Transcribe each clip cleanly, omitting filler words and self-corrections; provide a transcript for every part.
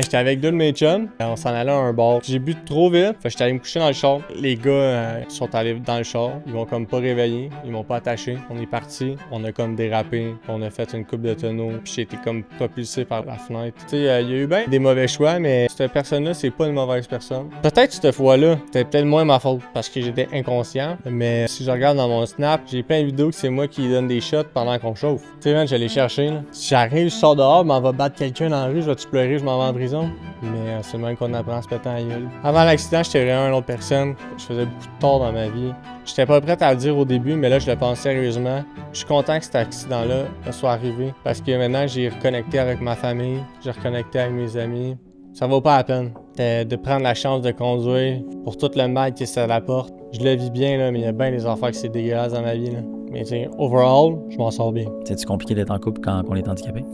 J'étais avec deux de mes chums, on s'en allait à un bar. J'ai bu trop vite, fait que j'étais allé me coucher dans le char. Les gars sont allés dans le char, ils m'ont comme pas réveillé, ils m'ont pas attaché. On est parti, on a comme dérapé, on a fait une coupe de tonneaux, puis j'ai été comme propulsé par la fenêtre. Tu sais, il y a eu bien des mauvais choix, mais cette personne-là, c'est pas une mauvaise personne. Peut-être cette fois-là, c'était peut-être moins ma faute parce que j'étais inconscient, mais si je regarde dans mon snap, j'ai plein de vidéos que c'est moi qui donne des shots pendant qu'on chauffe. Tu sais, man, je l'ai cherché, là. Si j'arrive, je sors dehors, m'en va battre quelqu'un dans la rue, je vais-tu pleurer, je m'en vais en prison. Mais c'est le même qu'on apprend en se pétant la gueule. Avant l'accident, j'étais vraiment une autre personne. Je faisais beaucoup de tort dans ma vie. J'étais pas prête à le dire au début, mais là, je le pense sérieusement. Je suis content que cet accident-là soit arrivé parce que maintenant, j'ai reconnecté avec ma famille, j'ai reconnecté avec mes amis. Ça vaut pas la peine de prendre la chance de conduire pour tout le mal qui est à la porte. Je le vis bien, là, mais il y a bien des affaires qui c'est dégueulasse dans ma vie. Là. Mais tu sais, overall, je m'en sors bien. C'est-tu compliqué d'être en couple quand on est handicapé?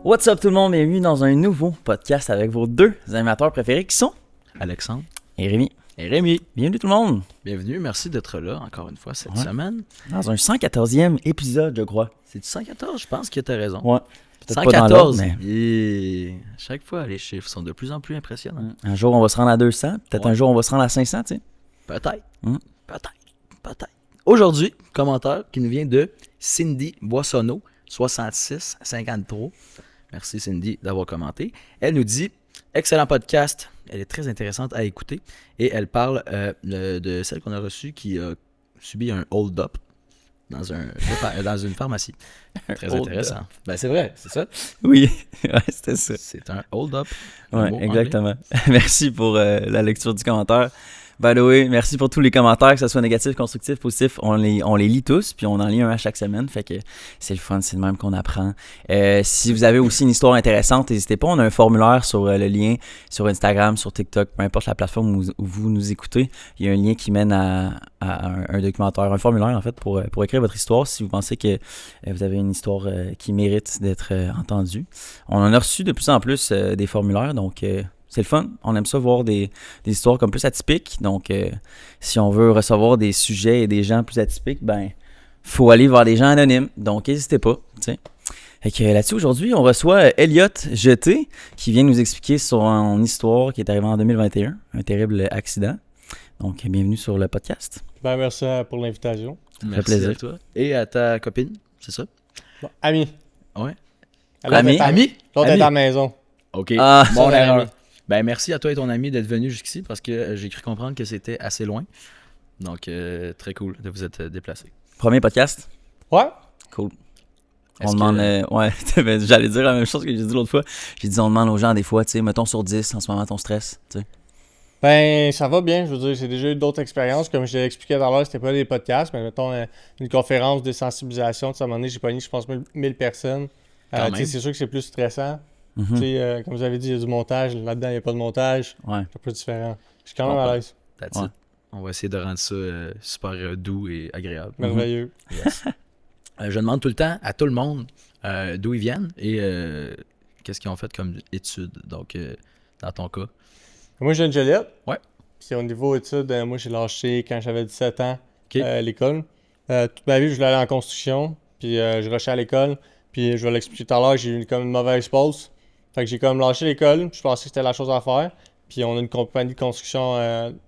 What's up tout le monde, bienvenue dans un nouveau podcast avec vos deux animateurs préférés qui sont Alexandre et Rémi. et Rémi. Bienvenue tout le monde Bienvenue, merci d'être là encore une fois cette semaine. dans un 114e épisode, je crois. C'est du 114, je pense que tu as raison. Ouais. Peut-être 114, pas dans l'ordre, mais et chaque fois les chiffres sont de plus en plus impressionnants. un jour on va se rendre à 200, peut-être Ouais. un jour on va se rendre à 500, tu sais. Peut-être, Mm. peut-être. Aujourd'hui, commentaire qui nous vient de Cindy Boissonneau, 6653. Merci Cindy d'avoir commenté. Elle nous dit « Excellent podcast, elle est très intéressante à écouter. » Et elle parle de celle qu'on a reçue qui a subi un hold-up dans une pharmacie. Très Hold intéressant. Ben c'est vrai, c'est ça. Oui, ouais, c'était ça. C'est un hold-up. Un Ouais, mot exactement. Merci pour la lecture du commentaire. By the way, merci pour tous les commentaires, que ce soit négatif, constructif, positif. On les lit tous, puis on en lit un à chaque semaine. Fait que c'est le fun, c'est le même qu'on apprend. Si vous avez aussi une histoire intéressante, n'hésitez pas. On a un formulaire sur le lien sur Instagram, sur TikTok, peu importe la plateforme où vous nous écoutez. Il y a un lien qui mène à un documentaire, un formulaire en fait, pour écrire votre histoire si vous pensez que vous avez une histoire qui mérite d'être entendue. On en a reçu de plus en plus des formulaires, donc... c'est le fun. On aime ça voir des histoires comme plus atypiques. Donc, si on veut recevoir des sujets et des gens plus atypiques, ben, faut aller voir des gens anonymes. Donc, n'hésitez pas. T'sais. Fait que là-dessus, aujourd'hui, on reçoit Elliot Jeté qui vient nous expliquer son histoire qui est arrivée en 2021, un terrible accident. Donc, bienvenue sur le podcast. Ben, merci pour l'invitation. Merci plaisir. à toi. Et à ta copine, c'est ça? Bon, ami. Ouais. Ami? Ami? L'autre est Ami? à la maison. OK. Ah, Mon ça, erreur. ami. Ben merci à toi et ton ami d'être venu jusqu'ici parce que j'ai cru comprendre que c'était assez loin. Donc, très cool de vous être déplacé. Premier podcast. Ouais. Cool. Est-ce On demande, ouais, ben, j'allais dire la même chose que j'ai dit l'autre fois. J'ai dit, on demande aux gens des fois, tu sais, mettons sur 10 en ce moment ton stress, tu sais. Ben, ça va bien. Je veux dire, j'ai déjà eu d'autres expériences. Comme je l'ai expliqué tout à l'heure, c'était pas des podcasts, mais mettons une conférence de sensibilisation. Tu sais, à un moment donné, j'ai pogné, je pense, 1000 personnes. Quand Tu sais, même. c'est sûr que c'est plus stressant. Mhm. Tu sais, comme vous avez dit, il y a du montage. Là-dedans, il n'y a pas de montage. Ouais. C'est un peu différent. Je suis quand même Bon, à l'aise. That's Ouais. it. On va essayer de rendre ça super doux et agréable. Merveilleux. Yes. Je demande tout le temps à tout le monde d'où ils viennent et qu'est-ce qu'ils ont fait comme études. Donc, dans ton cas. Moi, j'ai une Joliette. Ouais. Puis au niveau études, moi, j'ai lâché quand j'avais 17 ans OK. l'école. Toute ma vie, je voulais aller en construction. Puis je rushais à l'école. Puis je vais l'expliquer tout à l'heure, j'ai eu comme une mauvaise pause. Fait que j'ai comme lâché l'école. Je pensais que c'était la chose à faire. Puis on a une compagnie de construction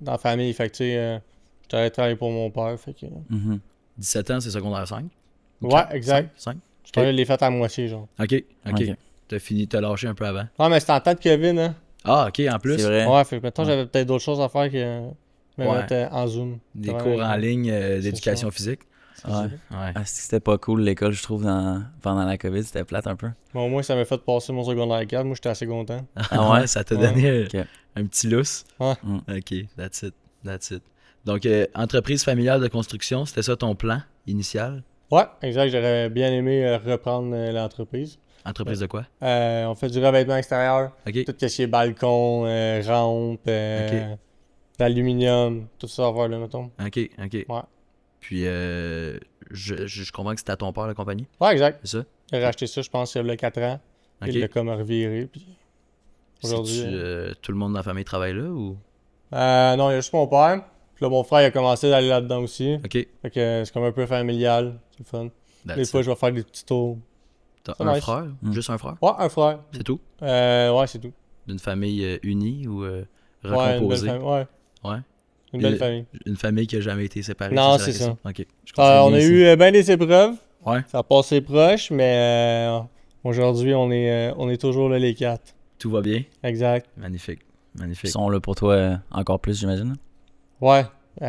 dans la famille. Fait que tu sais, j'étais allé travailler pour mon père. Fait que... Mhm. 17 ans, c'est secondaire 5? Ouais, exact. 5? Je parlais les fêtes à moitié, genre. OK. Ok. T'as lâché un peu avant. Ouais, mais c'était en temps de Kevin, hein. Ah, OK, en plus. C'est vrai. Ouais, fait que maintenant, Ouais. j'avais peut-être d'autres choses à faire que me Ouais. mettre en Zoom. Des Ouais, cours en ouais. ligne C'est d'éducation ça. physique. Ouais. Ouais. Ah, c'était pas cool l'école, je trouve, pendant la COVID, c'était plate un peu. Mais au moins, ça m'a fait passer mon secondaire 4. Moi, j'étais assez content. Ah ouais? Ça t'a Ouais. donné Ok. un petit lousse. Ouais. OK, that's it. Donc, entreprise familiale de construction, c'était ça ton plan initial? Ouais, exact. J'aurais bien aimé reprendre l'entreprise. Entreprise de quoi? On fait du revêtement extérieur. OK. Tout ce qui est balcon, rampe, l'aluminium, tout ça à voir là, mettons. OK. Ouais. Puis, je comprends que c'était à ton père, la compagnie, Ouais, exact. c'est ça? J'ai racheté ça, je pense, il y a 4 ans. OK. Il l'a comme reviré. Puis aujourd'hui. Tout le monde dans la famille travaille là ou? Non, il y a juste mon père. Puis là, mon frère, il a commencé d'aller là-dedans aussi. OK. Fait que c'est comme un peu familial. C'est le fun. Des That's fois, it. je vais faire des petits tours. T'as C'est un nice. frère? Juste un frère? Ouais, un frère. C'est tout? Ouais, c'est tout. D'une famille unie ou Ouais, une belle recomposée? famille. Ouais, Ouais. une belle famille. Une famille qui a jamais été séparée, Non, la c'est question? ça. Ok. Je comprends On bien a ici. eu bien des épreuves. Ouais. Ça a passé proche, mais aujourd'hui, on est toujours là, les quatre. Tout va bien? Exact. Magnifique. Ils Magnifique. sont là pour toi encore plus, j'imagine. Ouais. Ça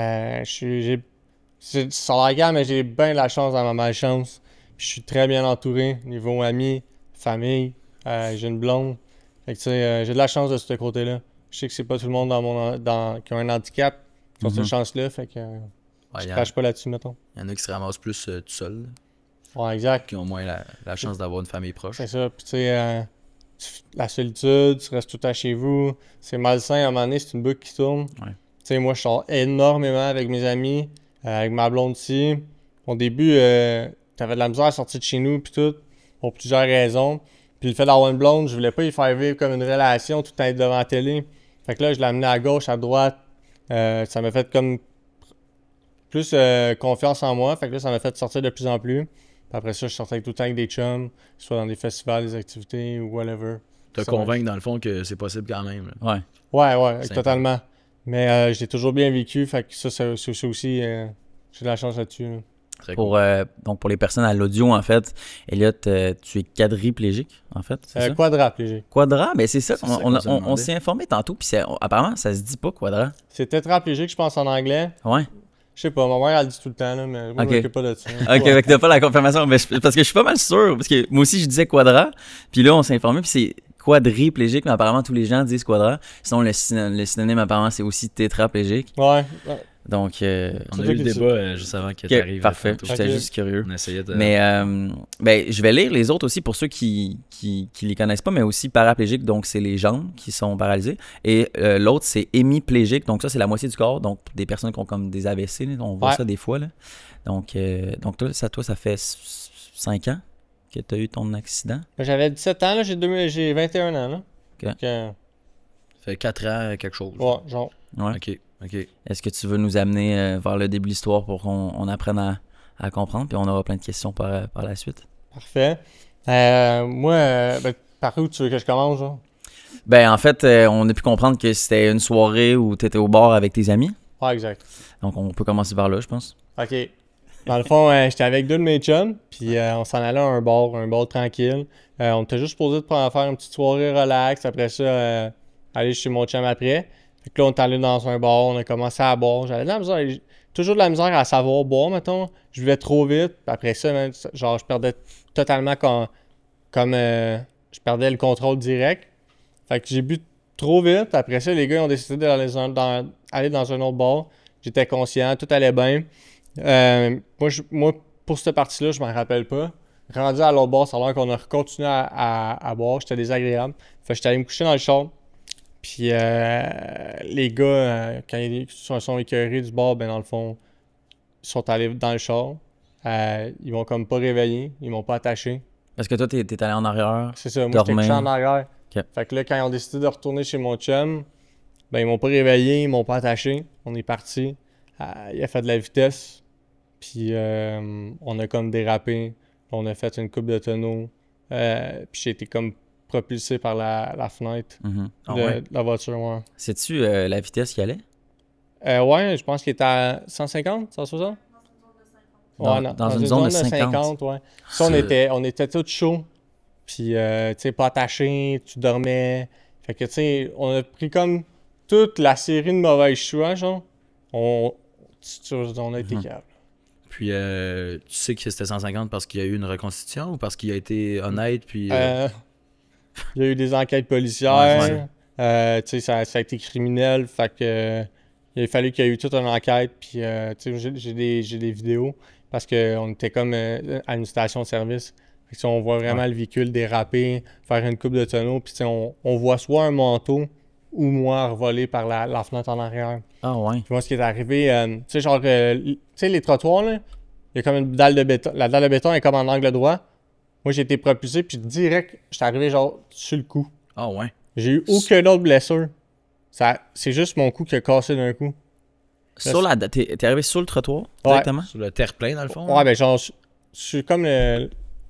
a l'air grave, mais j'ai bien de la chance dans ma malchance. Puis je suis très bien entouré, niveau amis, famille. J'ai une blonde. Fait que, tu sais, j'ai de la chance de ce côté-là. Je sais que c'est pas tout le monde qui a un handicap qui a cette chance-là. Fait que Ouais, je il crache pas là-dessus, mettons. y en a qui se ramassent plus tout seuls, Ouais, exact. qui ont moins la chance d'avoir une famille proche. C'est ça. Puis tu sais, la solitude, tu restes tout le temps chez vous. C'est malsain à un moment donné, c'est une boucle qui tourne. Ouais. Tu sais, moi, je sors énormément avec mes amis, avec ma blonde ici. Au début, t'avais de la misère à sortir de chez nous, puis tout, pour plusieurs raisons. Puis le fait d'avoir une blonde, je voulais pas y faire vivre comme une relation, tout le temps être devant la télé. Fait que là, je l'ai amené à gauche, à droite. Ça m'a fait comme plus confiance en moi. Fait que là, ça m'a fait sortir de plus en plus. Puis après ça, je sortais tout le temps avec des chums, soit dans des festivals, des activités ou whatever. Te Ça convaincre, dans le fond, que c'est possible quand même. Là. Ouais. Ouais, C'est totalement. Mais je l'ai toujours bien vécu. Fait que ça c'est aussi, j'ai de la chance là-dessus. Là. Très cool. Donc, pour les personnes à l'audio, en fait, Elliot, tu es quadriplégique, en fait, c'est ça? Quadraplégique. Quadra, ben c'est ça. C'est ça On, qu'on s'est on demandé. s'est informé tantôt, puis apparemment, ça se dit pas quadra. C'est tétraplégique, je pense, en anglais. Ouais. Je sais pas, ma mère, elle le dit tout le temps, là, mais moi, Ok. je m'occupe pas de ça. Ok, fait que t'as pas la confirmation, mais parce que je suis pas mal sûr, parce que moi aussi, je disais quadra, puis là, on s'est informé, puis c'est quadriplégique, mais apparemment, tous les gens disent quadra. Sinon, le synonyme, apparemment, c'est aussi tétraplégique. Ouais. Donc, On a C'est eu toi le qui débat juste avant que ok, tu arrives. parfait. J'étais Ok. juste curieux. On essayait de... Mais ben, je vais lire les autres aussi pour ceux qui les connaissent pas, mais aussi paraplégiques, donc c'est les jambes qui sont paralysées. Et l'autre, c'est hémiplégique, donc ça, c'est la moitié du corps, donc des personnes qui ont comme des AVC, là, on voit Ouais. ça des fois. Là. Donc toi, ça fait 5 ans que tu as eu ton accident. J'avais 17 ans, là, j'ai 21 ans, là. Ok. Donc, Ça fait 4 ans, quelque chose. ouais, genre. Ouais. Ok. Est-ce que tu veux nous amener vers le début de l'histoire pour qu'on apprenne à comprendre, puis on aura plein de questions par la suite? Parfait. Moi, ben, par où tu veux que je commence, genre? Ben, en fait, on a pu comprendre que c'était une soirée où tu étais au bar avec tes amis. Ouais, exact. Donc, on peut commencer par là, je pense. OK. Dans le fond, j'étais avec deux de mes chums, puis on s'en allait à un bar tranquille. On était juste posé de faire une petite soirée relax. Après ça, aller chez mon chum après. Fait que là, on est allé dans un bar, on a commencé à boire. J'avais de la misère, toujours de la misère à savoir boire, mettons. Je buvais trop vite. Puis après ça, man, genre, je perdais totalement je perdais le contrôle direct. Fait que j'ai bu trop vite. Après ça, les gars ont décidé d'aller aller dans un autre bar. J'étais conscient, tout allait bien. Moi, pour cette partie-là, je m'en rappelle pas. Rendu à l'autre bar, ça a l'air qu'on a continué à boire. J'étais désagréable. Fait que j'étais allé me coucher dans le char. Puis les gars, quand ils sont écœurés du bar, ben dans le fond, ils sont allés dans le char. Ils m'ont comme pas réveillé. Ils m'ont pas attaché. Est-ce que toi, t'es allé en arrière? C'est ça, moi j'étais Dormir. couché en arrière. Ok. Fait que là, quand ils ont décidé de retourner chez mon chum, ben ils m'ont pas réveillé, ils m'ont pas attaché. On est parti. Il a fait de la vitesse. Puis on a comme dérapé. On a fait une coupe de tonneau. Puis j'ai été comme propulsé par la fenêtre Mhm. Ah de ouais. la voiture. Ouais, Sais-tu la vitesse qu'il allait? ouais, je pense qu'il était à 150, 160. Dans une zone de 50, ouais. Ça, on était tous chauds. Puis, tu sais, pas attachés, tu dormais. Fait que, tu sais, on a pris comme toute la série de mauvais choix, genre. On a été câbles. Puis, tu sais que c'était 150 parce qu'il y a eu une reconstitution ou parce qu'il a été honnête, puis... Il y a eu des enquêtes policières. Tu sais, ça a été criminel. Fait que, il a fallu qu'il y ait eu toute une enquête. Puis, tu sais, j'ai des vidéos parce qu'on était comme à une station de service. Fait que, on voit vraiment le véhicule déraper, faire une coupe de tonneau. Puis, tu sais, on voit soit un manteau ou moi revolé par la fenêtre en arrière. Ah ouais. Puis moi, ce qui est arrivé, tu sais, genre, tu sais, les trottoirs, là, il y a comme une dalle de béton. La dalle de béton est comme en angle droit. Moi, j'ai été propulsé, puis direct, j'étais arrivé, genre, sur le cou. Ah ouais. J'ai eu aucune autre blessure. C'est juste mon cou qui a cassé d'un coup. T'es arrivé sur le trottoir, directement? Sur le terre-plein, dans le fond. Ouais, ben, genre, je suis comme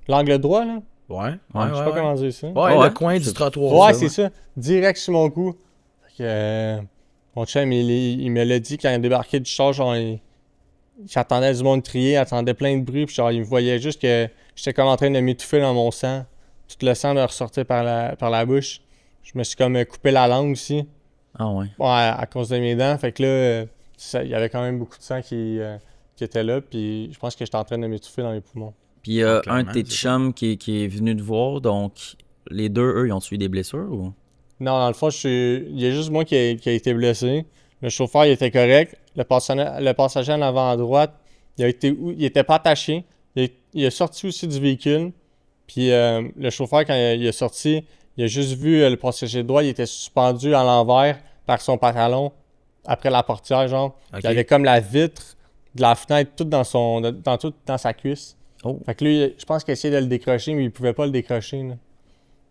l'angle droit, là. Ouais, Je sais pas comment dire ça. Ouais, Ouais, le coin du trottoir. Ouais, c'est ça. Direct sur mon cou. Fait que, mon chum, il me l'a dit quand il débarquait du char, genre, j'attendais du monde crier, attendait plein de bruit, puis genre, il me voyait juste que j'étais comme en train de m'étouffer dans mon sang. Tout le sang me ressortait par la bouche. Je me suis comme coupé la langue aussi. Ah ouais. Ouais, à cause de mes dents. Fait que là, il y avait quand même beaucoup de sang qui était là, puis je pense que j'étais en train de m'étouffer dans les poumons. Puis il y a un clairement, de tes c'est chums qui est venu te voir, donc les deux, eux, ils ont eu des blessures ou? Non, dans le fond, il y a juste moi qui a été blessé. Le chauffeur, il était correct. Le passager en avant à droite, il était pas attaché. Il est sorti aussi du véhicule. Puis le chauffeur, quand il est sorti, il a juste vu le passager droit, il était suspendu à l'envers par son pantalon après la portière, genre. Ok. Il avait comme la vitre de la fenêtre toute dans sa cuisse. Oh. Fait que lui, je pense qu'il essayait de le décrocher, mais il pouvait pas le décrocher, là.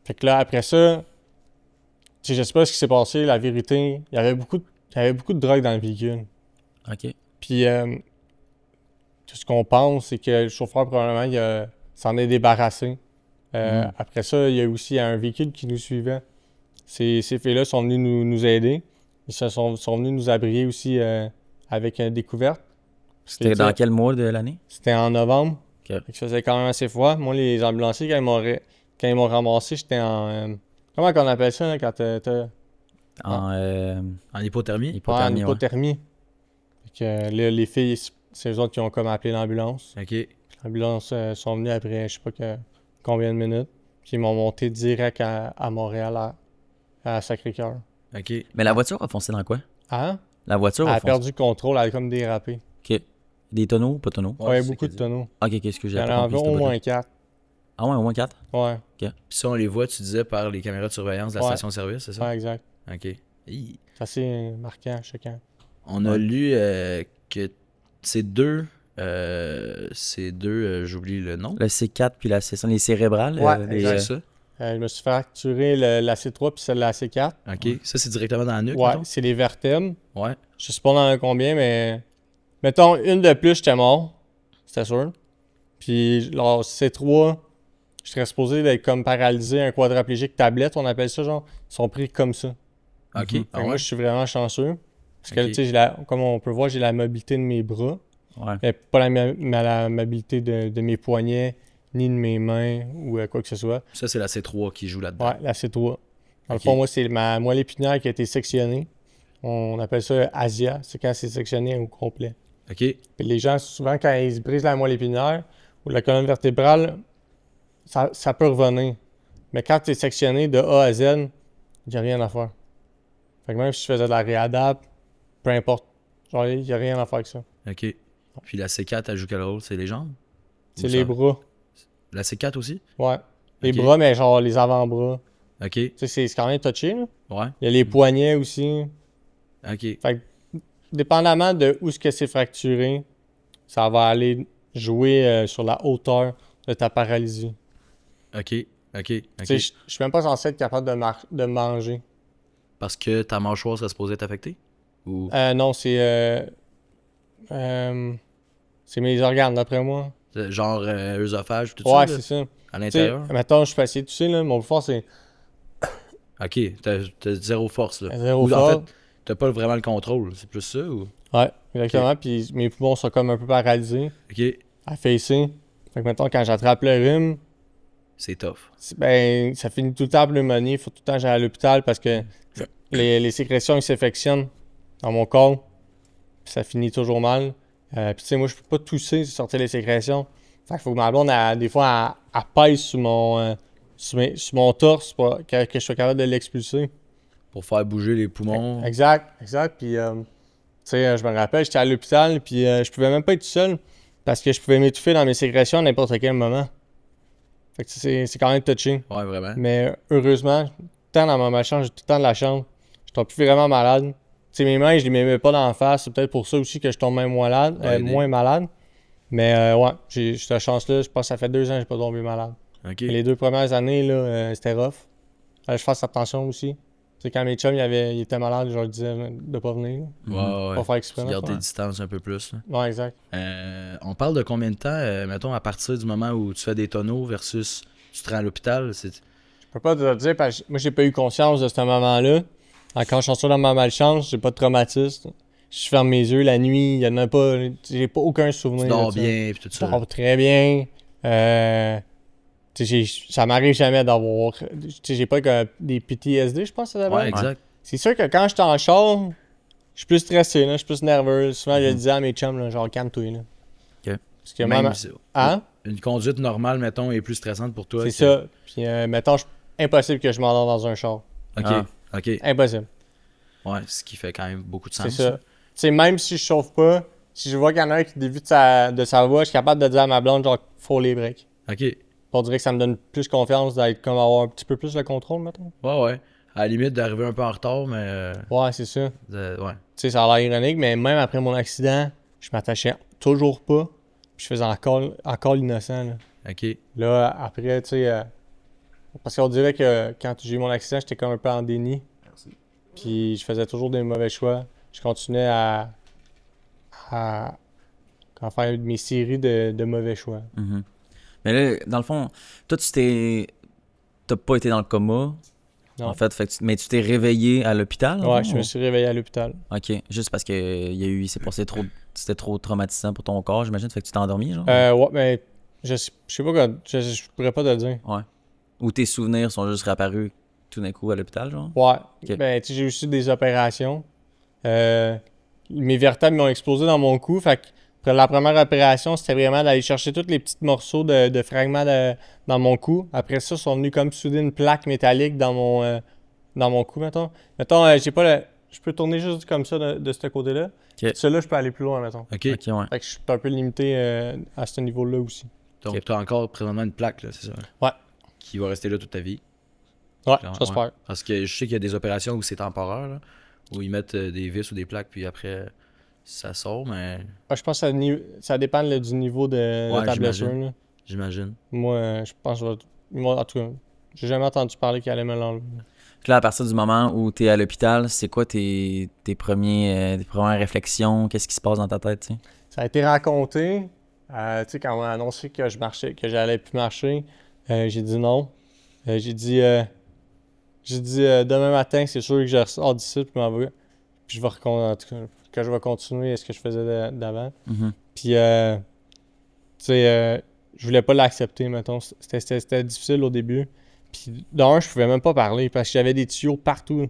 Fait que là, après ça, tu sais, je sais pas ce qui s'est passé, la vérité, il y avait beaucoup de drogue dans le véhicule. OK. Puis, tout ce qu'on pense, c'est que le chauffeur, probablement, s'en est débarrassé. Après ça, il y a aussi un véhicule qui nous suivait. Ces filles-là sont venus nous aider. Ils sont venus nous abriller aussi avec une découverte. C'était dans quel mois de l'année? C'était en novembre. Ok. Fait que ça faisait quand même assez froid. Moi, les ambulanciers, quand ils m'ont ramassé, j'étais en... comment qu'on appelle ça, là, quand t'as... En hypothermie? Ouais, en Hypothermie, ouais. hypothermie. Fait que là, les filles, c'est eux autres qui ont comme appelé l'ambulance. OK. L'ambulance sont venus après, je sais pas combien de minutes. Puis ils m'ont monté direct à Montréal, à Sacré-Cœur. OK. Mais la voiture a foncé dans quoi? Hein? La voiture Elle a a foncé. perdu le contrôle, elle a comme dérapé. OK. Des tonneaux ou pas tonneaux? Ouais, c'est beaucoup de que- tonneaux. OK, qu'est-ce que Il j'ai y en pas a compris, environ ce au moins bout-là. 4. Ah ouais, au moins 4? Ouais, Puis ça, on les voit, tu disais, par les caméras de surveillance de la Ouais. station-service, c'est ça? ouais, exact. OK. Hi. C'est assez marquant, chacun. On a lu que ces deux, j'oublie le nom. Le C4 puis la C5, les cérébrales. Ouais, les, exact. C'est ça? Je me suis fracturé la C3 puis celle de la C4. OK. Ça, c'est directement dans la nuque, Ouais, mettons? c'est les vertèbres. Ouais. Je sais pas dans combien, mais... Mettons, une de plus, j'étais mort. C'était sûr. Puis, alors, C3, je serais supposé d'être comme paralysé, un quadraplégique tablette, on appelle ça, genre. Ils sont pris comme ça. OK. Fait que moi, je suis vraiment chanceux. Parce que, Ok. tu sais, comme on peut voir, j'ai la mobilité de mes bras. Ouais. Mais pas la mobilité de mes poignets, ni de mes mains, ou quoi que ce soit. Ça, c'est la C3 qui joue là-dedans. Ouais, la C3. Dans le Ok. fond, moi, c'est ma moelle épinière qui a été sectionnée. On appelle ça ASIA, c'est quand c'est sectionné au complet. OK. Puis les gens, souvent, quand ils se brisent la moelle épinière ou la colonne vertébrale, ça peut revenir. Mais quand tu es sectionné de A à Z, il n'y a rien à faire. Fait que même si je faisais de la réadap, peu importe, genre, il n'y a rien à faire avec ça. OK. Puis la C4, elle joue quel rôle? C'est les jambes? C'est Ou les ça? bras. La C4 aussi? Ouais. Les Ok. bras, mais genre les avant-bras. OK. Tu sais, c'est quand même touché, là. Ouais. Il y a les poignets aussi. OK. Fait que, dépendamment de où ce que c'est fracturé, ça va aller jouer sur la hauteur de ta paralysie. OK. OK. Tu OK. sais, je suis même pas censé être capable de manger. Parce que ta mâchoire serait supposée être affectée? Ou Non, c'est mes organes, d'après moi. genre œsophage, tout Ouais, ça? c'est ça. À Tu sais, l'intérieur? mettons, je peux essayer de tousser, là. Mon plus fort, c'est OK. T'as zéro force, là. zéro Ou, en fort. fait, t'as pas vraiment le contrôle. C'est plus ça ou? Ouais, exactement. Puis mes poumons sont comme un peu paralysés, OK. affaissés. Fait que mettons, quand j'attrape le rhume, C'est tough. ben, ça finit tout le temps en pneumonie. Il faut tout le temps que j'aille à l'hôpital parce que les sécrétions ils s'infectionnent dans mon corps. Puis ça finit toujours mal. Puis tu sais, moi, je peux pas tousser, sortir les sécrétions. Fait qu'il faut que ma blonde, des fois, elle pèse sur mon torse pour que je sois capable de l'expulser. Pour faire bouger les poumons. Exact. Puis, tu sais, je me rappelle, j'étais à l'hôpital, puis je pouvais même pas être tout seul parce que je pouvais m'étouffer dans mes sécrétions à n'importe quel moment. Fait que c'est quand même touché. Ouais, vraiment. Mais heureusement, tout le temps dans ma chambre, j'ai tout le temps de la chambre. Je tombe plus vraiment malade. Tu sais, mes mains, je les mets pas dans la face. C'est peut-être pour ça aussi que je tombe même moins malade. Mais ouais, j'ai cette chance-là. Je pense que ça fait 2 ans que j'ai pas tombé malade. OK. Et les 2 premières années, là, c'était rough. Fallait que je fasse attention aussi. Tu sais, quand mes chums ils étaient malades, je leur disais de pas venir. Ouais, ouais. Pas faire exprès. Tu gardes tes Ouais. distances un peu plus. Là. Ouais, exact. On parle de combien de temps, mettons, à partir du moment où tu fais des tonneaux versus tu te rends à l'hôpital, Je peux pas te le dire parce que moi, j'ai pas eu conscience de ce moment-là. Quand je suis sorti dans ma malchance, j'ai pas de traumatisme. Je ferme mes yeux la nuit, il y en a pas. J'ai pas aucun souvenir. tu dors de ça. bien, puis tout Je ça. dors très bien. Ça m'arrive jamais d'avoir. J'ai pas des PTSD, je pense que ça s'appelle. Ouais, exact. C'est sûr que quand je suis en char, je suis plus stressé, là, je suis plus nerveux. Souvent, je le Mhm. disais à mes chums, là, genre, calme-toi. Là. Ok. Parce que Même même. si- Hein? Une conduite normale, mettons, est plus stressante pour toi. C'est ça. Puis, mettons, impossible que je m'endors dans un char. OK, Ah. OK. Impossible. Ouais, ce qui fait quand même beaucoup de C'est sens. ça. Tu sais, même si je chauffe pas, si je vois qu'il y en a un qui dévie de sa voix, je suis capable de dire à ma blonde, genre, faut les breaks. OK. On dirait que ça me donne plus confiance d'être comme avoir un petit peu plus le contrôle, mettons. Ouais, ouais. À la limite d'arriver un peu en retard, mais... Ouais, c'est ça. ouais. Tu sais, ça a l'air ironique, mais même après mon accident, je m'attachais toujours pas. Puis je faisais encore l'innocent. Là. OK. Là, après, tu sais, parce qu'on dirait que quand j'ai eu mon accident, j'étais comme un peu en déni. Merci. Puis je faisais toujours des mauvais choix. Je continuais à faire mes séries de mauvais choix. Mhm. Mais là, dans le fond, toi, t'as pas été dans le coma. Non. En fait, mais tu t'es réveillé à l'hôpital? Ouais, je me suis réveillé à l'hôpital. Ok, juste parce que il s'est passé c'était trop traumatisant pour ton corps, j'imagine, fait que tu t'es endormi, genre? Ouais, mais je sais pas quoi, je pourrais pas te le dire. Ouais. Ou tes souvenirs sont juste réapparus tout d'un coup à l'hôpital, genre? Ouais. Ok. Ben, tu sais, j'ai aussi des opérations. Mes vertèbres m'ont explosé dans mon cou. Fait que après la première opération, c'était vraiment d'aller chercher tous les petits morceaux de fragments dans mon cou. Après ça, ils sont venus comme souder une plaque métallique dans mon cou, mettons. Mettons, j'ai pas le. Je peux tourner juste comme ça de ce côté-là. Ok. Celui-là, je peux aller plus loin, mettons. OK. Ok, ouais. Fait que je suis un peu limité à ce niveau-là aussi. Donc, Ok. tu as encore présentement une plaque, là, c'est ça? Ouais. Qui va rester là toute ta vie. Ouais, Genre, ça se ouais. fait. Parce que je sais qu'il y a des opérations où c'est temporaire, là, où ils mettent des vis ou des plaques, puis après, ça sort, mais Ouais, je pense que ça dépend là, du niveau de Ouais, ta j'imagine. blessure. Là. j'imagine. Moi, je pense que moi, en tout cas, j'ai jamais entendu parler qu'il allait me l'enlever. Fait que là, à partir du moment où t'es à l'hôpital, c'est quoi tes premières réflexions? Qu'est-ce qui se passe dans ta tête, tu sais? Ça a été raconté. Tu sais, quand on m'a annoncé que que j'allais plus marcher, j'ai dit non. J'ai dit demain matin, c'est sûr que je ressors d'ici puis m'en vais. Puis je vais en tout cas, que je vais continuer ce que je faisais d'avant. Mhm. Puis, tu sais, je voulais pas l'accepter, mettons. C'était difficile au début. Puis, d'un, je pouvais même pas parler parce que j'avais des tuyaux partout.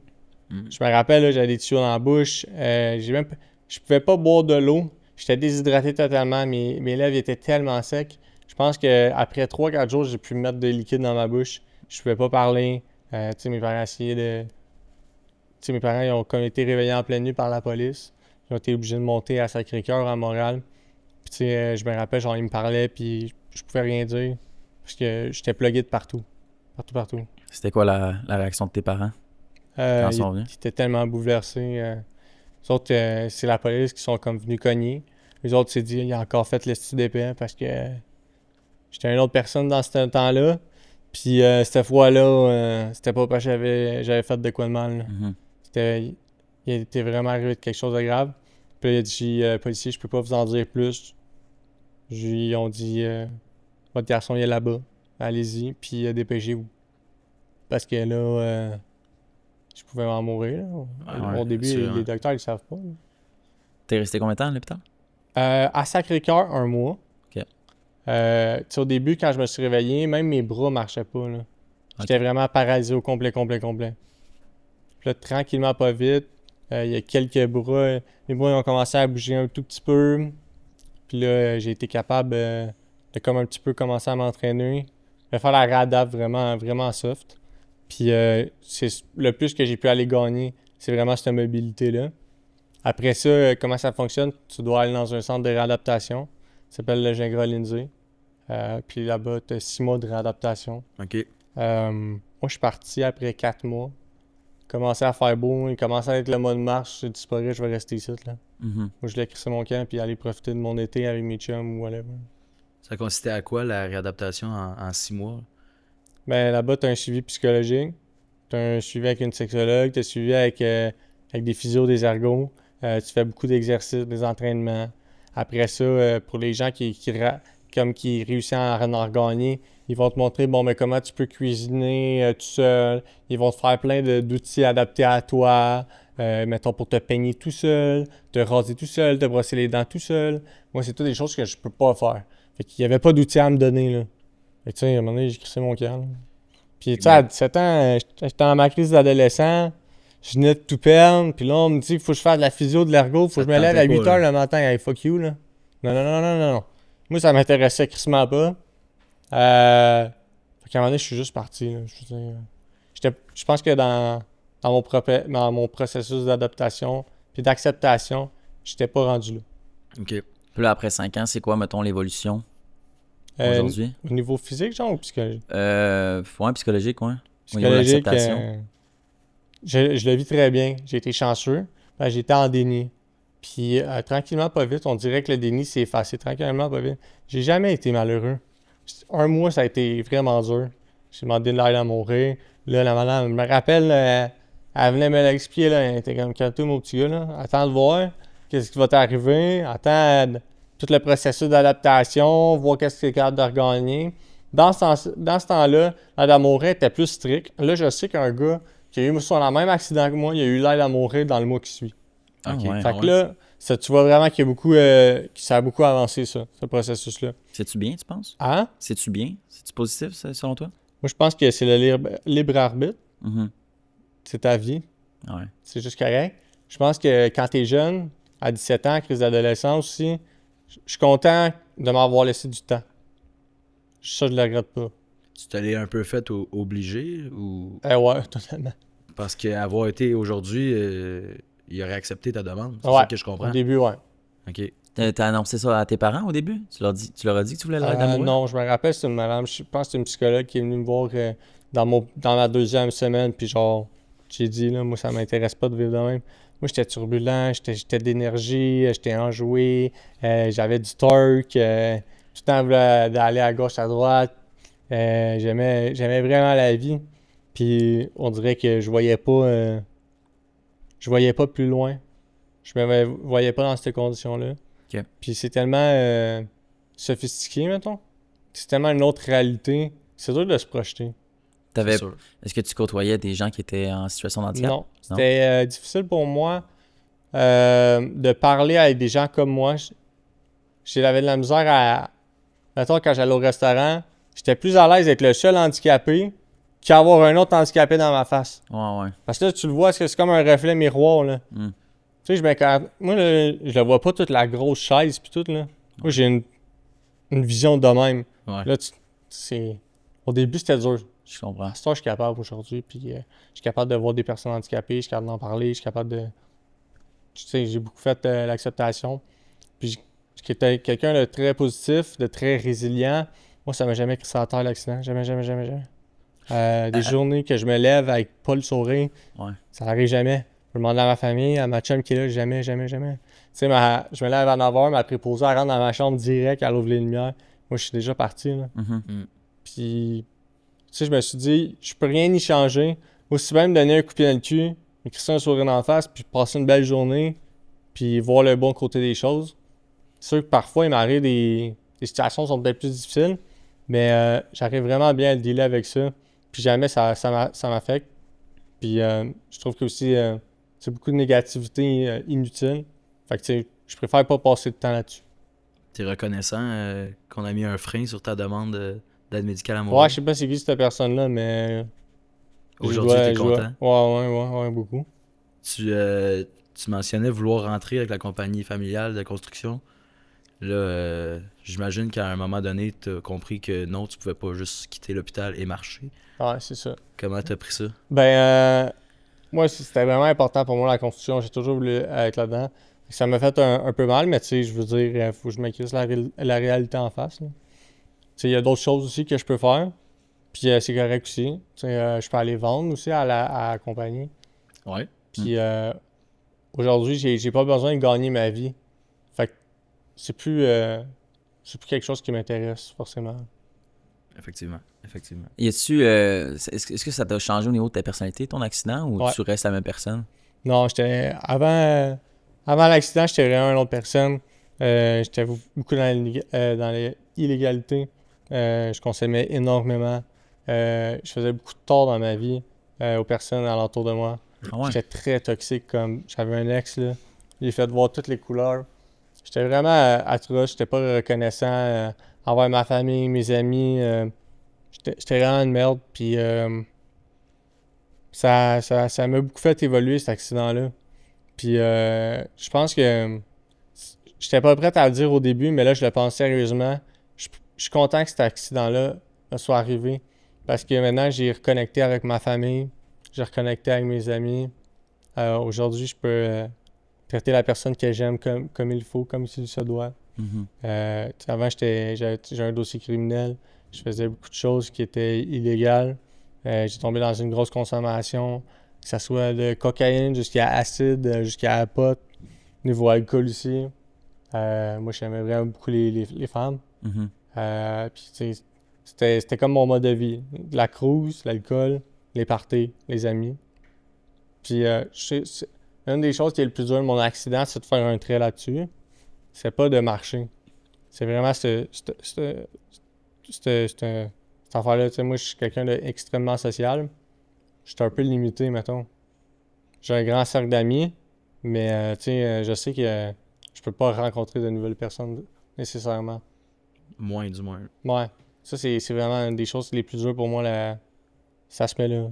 Mhm. Je me rappelle, là, j'avais des tuyaux dans la bouche. Je pouvais pas boire de l'eau. J'étais déshydraté totalement. Mes lèvres étaient tellement secs. Je pense qu'après 3-4 jours, j'ai pu mettre de liquide dans ma bouche. Je pouvais pas parler. Tu sais, mes parents essayaient de... Tu sais, mes parents ils ont comme été réveillés en pleine nuit par la police. Ils ont été obligés de monter à Sacré-Cœur, à Montréal. Puis, tu sais, je me rappelle, genre, ils me parlaient, puis je pouvais rien dire. Parce que j'étais plugué de partout. Partout. C'était quoi la réaction de tes parents? Quand ils sont venus? Ils étaient tellement bouleversés. Les autres, c'est la police qui sont comme venus cogner. Les autres, s'est dit, il a encore fait le style d'épée parce que j'étais une autre personne dans ce temps-là. Puis cette fois-là, c'était pas parce que j'avais fait de quoi de mal. Là. Mhm. Il était vraiment arrivé de quelque chose de grave. Puis là, il a dit, policier, je peux pas vous en dire plus. Ils ont dit, votre garçon, il est là-bas. Allez-y, puis dépêchez-vous. Parce que là, je pouvais en mourir. Là. Ouais, Au début, assurément. les docteurs, ils savent pas. Là. T'es resté combien de temps à l'hôpital? À Sacré-Cœur, 1 mois. Ok. Tu sais, au début, quand je me suis réveillé, même mes bras marchaient pas. Là. J'étais vraiment paralysé au complet. Puis là, tranquillement, pas vite, il y a quelques bras. Mes bras ont commencé à bouger un tout petit peu. Puis là, j'ai été capable de comme un petit peu commencer à m'entraîner. De faire la réadapte vraiment, vraiment soft. Puis c'est le plus que j'ai pu aller gagner, c'est vraiment cette mobilité-là. Après ça, comment ça fonctionne? Tu dois aller dans un centre de réadaptation. Ça s'appelle le Gingras Lindsay. Puis là-bas, tu as 6 mois de réadaptation. OK. Moi, je suis parti après 4 mois. Il commençait à faire beau, il commençait à être le mois de mars. J'ai dit, c'est pas vrai, je vais rester ici. Là. Mhm. Moi, je voulais crisser mon camp puis aller profiter de mon été avec mes chums ou whatever. Ça consistait à quoi, la réadaptation en 6 mois? Ben, là-bas, tu as un suivi psychologique. Tu as un suivi avec une sexologue. Tu as suivi avec des physios, des ergots. Tu fais beaucoup d'exercices, des entraînements. Après ça, pour les gens qui réussissent à en gagner, Ils vont te montrer, bon, mais comment tu peux cuisiner tout seul. Ils vont te faire plein d'outils adaptés à toi. Mettons, pour te peigner tout seul, te raser tout seul, te brosser les dents tout seul. Moi, c'est toutes des choses que je peux pas faire. Fait qu'il y avait pas d'outils à me donner, là. Fait que, tu sais, à un moment donné, j'ai crissé mon camp, là. Puis, tu sais, à 17 ans, j'étais dans ma crise d'adolescent. Je venais de tout perdre. Puis là, on me dit qu'il faut que je fasse de la physio, de l'ergo. Faut que je me lève à 8 h le matin. Hey, fuck you, là. Non, non, non, non, non, non. Moi, ça m'intéressait crissement pas. Fait qu'à un moment donné, je suis juste parti, là. Je veux dire, je pense que dans mon processus d'adaptation puis d'acceptation, j'étais pas rendu là. OK. Puis là, après 5 ans, c'est quoi, mettons, l'évolution aujourd'hui? Au niveau physique, genre, ou psychologique? Ouais, psychologique, ouais. Psychologique, Au niveau de l'acceptation. je le vis très bien. J'ai été chanceux. J'étais en déni. Puis tranquillement, pas vite, on dirait que le déni s'est effacé. Tranquillement, pas vite. J'ai jamais été malheureux. Un mois, ça a été vraiment dur. J'ai demandé de l'aide à mourir. Là, la madame me rappelle, elle venait me l'expliquer, là. Elle était comme, calme-toi, mon petit gars, là. Attends de voir qu'est-ce qui va t'arriver. Attends tout le processus d'adaptation, voir qu'est-ce que tu es capable de regagner. Dans ce temps-là, l'aide à mourir était plus strict. Là, je sais qu'un gars qui a eu sur le même accident que moi, il a eu l'aide à mourir dans le mois qui suit. OK. ouais. Fait que là, tu vois vraiment qu'il y a beaucoup, que ça a beaucoup avancé, ça, ce processus-là. C'est-tu bien, tu penses? Hein? C'est-tu bien? C'est-tu positif, ça, selon toi? Moi, je pense que c'est le libre arbitre. Mhm. C'est ta vie. Ouais. C'est juste correct. Je pense que quand t'es jeune, à 17 ans, crise d'adolescence aussi, je suis content de m'avoir laissé du temps. Ça, je le regrette pas. Tu t'allais un peu fait obligé ou Ouais, totalement. parce qu'avoir été aujourd'hui, il aurait accepté ta demande? C'est Ouais, ça que je au comprends? début, ouais. OK. T'as annoncé ça à tes parents au début? Tu leur as dit que tu voulais l'aide à mourir? Non, je me rappelle, c'est une madame, je pense que c'est une psychologue qui est venue me voir dans ma deuxième semaine, puis genre, j'ai dit, là, moi, ça m'intéresse pas de vivre de même. Moi, j'étais turbulent, j'étais d'énergie, j'étais enjoué, j'avais du torque, tout le temps, je voulais d'aller à gauche, à droite. J'aimais vraiment la vie, puis on dirait que je voyais pas plus loin. Je me voyais pas dans ces conditions-là. Ok. Puis c'est tellement sophistiqué, mettons. C'est tellement une autre réalité. C'est dur de se projeter. C'est sûr. Est-ce que tu côtoyais des gens qui étaient en situation d'handicap? Non. C'était difficile pour moi de parler avec des gens comme moi. J'avais de la misère à... Mettons, quand j'allais au restaurant, j'étais plus à l'aise d'être le seul handicapé qu'avoir un autre handicapé dans ma face. Ouais. Parce que là, tu le vois, c'est comme un reflet miroir, là. Mm. Tu sais, moi, là, je le vois pas toute la grosse chaise puis tout, là. Moi, j'ai une vision de même. Ouais. Là, au début, c'était dur. Je comprends. À ce temps, je suis capable aujourd'hui, puis je suis capable de voir des personnes handicapées, je suis capable d'en parler, je suis capable de... Tu sais, j'ai beaucoup fait l'acceptation. Puis j'étais quelqu'un de très positif, de très résilient. Moi, ça m'a jamais crissé à terre, l'accident. Jamais, jamais, jamais, jamais. Des journées que je me lève avec pas le sourire, Ouais. ça arrive jamais. Je demande à ma famille, à ma chum qui est là, jamais, jamais, jamais. Tu sais, je me lève à 9h, ma préposée, elle rentre dans ma chambre direct, elle ouvre les lumières. Moi, je suis déjà parti, là. Mhm. Puis, tu sais, je me suis dit, je peux rien y changer. Aussi bien me donner un coup de pied dans le cul, me crisser un sourire en face, puis passer une belle journée, puis voir le bon côté des choses. C'est sûr que parfois, il m'arrive des situations qui sont peut-être plus difficiles, mais j'arrive vraiment bien à le dealer avec ça. Puis jamais ça m'affecte. Puis je trouve que aussi, c'est beaucoup de négativité inutile. Fait que, tu sais, je préfère pas passer de temps là-dessus. T'es reconnaissant qu'on a mis un frein sur ta demande d'aide médicale à mourir? Ouais, je sais pas c'est qui cette personne-là, mais... Aujourd'hui, t'es content? Ouais, beaucoup. Tu mentionnais vouloir rentrer avec la compagnie familiale de construction. Là, j'imagine qu'à un moment donné, t'as compris que non, tu pouvais pas juste quitter l'hôpital et marcher. Ouais, c'est ça. Comment t'as pris ça? Ben, moi, c'était vraiment important pour moi, la construction. J'ai toujours voulu être là-dedans. Ça m'a fait un peu mal, mais tu sais, je veux dire, faut que je m'inquiète la réalité en face. Tu sais, il y a d'autres choses aussi que je peux faire. Puis c'est correct aussi. Tu sais, je peux aller vendre aussi à la compagnie. Ouais. Puis aujourd'hui, j'ai pas besoin de gagner ma vie. Fait que c'est plus quelque chose qui m'intéresse forcément. Effectivement. Est-ce que ça t'a changé au niveau de ta personnalité, ton accident, ou Ouais. tu restes la même personne? Non, avant l'accident, j'étais vraiment une autre personne. J'étais beaucoup dans l'illégalité. Je consommais énormément. Je faisais beaucoup de tort dans ma vie aux personnes alentour de moi. Ah ouais. J'étais très toxique, comme j'avais un ex, là. J'ai fait voir toutes les couleurs. J'étais vraiment atroce, j'étais pas reconnaissant envers ma famille, mes amis. J'étais vraiment une merde, puis ça m'a beaucoup fait évoluer, cet accident-là. Puis je pense que j'étais pas prêt à le dire au début, mais là, je le pense sérieusement. Je suis content que cet accident-là me soit arrivé, parce que maintenant, j'ai reconnecté avec ma famille, j'ai reconnecté avec mes amis. Aujourd'hui, je peux traiter la personne que j'aime comme il faut, comme il se doit. Mhm. Avant, j'ai un dossier criminel. Je faisais beaucoup de choses qui étaient illégales. J'ai tombé dans une grosse consommation, que ce soit de cocaïne jusqu'à acide, jusqu'à pot, niveau alcool aussi. Moi, j'aimais vraiment beaucoup les femmes. Mhm. Puis, tu sais, c'était comme mon mode de vie. La cruise, l'alcool, les parties, les amis. Puis, une des choses qui est le plus dur de mon accident, c'est de faire un trait là-dessus. C'est pas de marcher. C'est vraiment cette affaire-là. Tu sais, moi, je suis quelqu'un d'extrêmement social. Je suis un peu limité, mettons. J'ai un grand cercle d'amis, mais tu sais, je sais que je peux pas rencontrer de nouvelles personnes nécessairement. Moins du moins. Ouais. Ça, c'est vraiment une des choses les plus dures pour moi, ça se met là.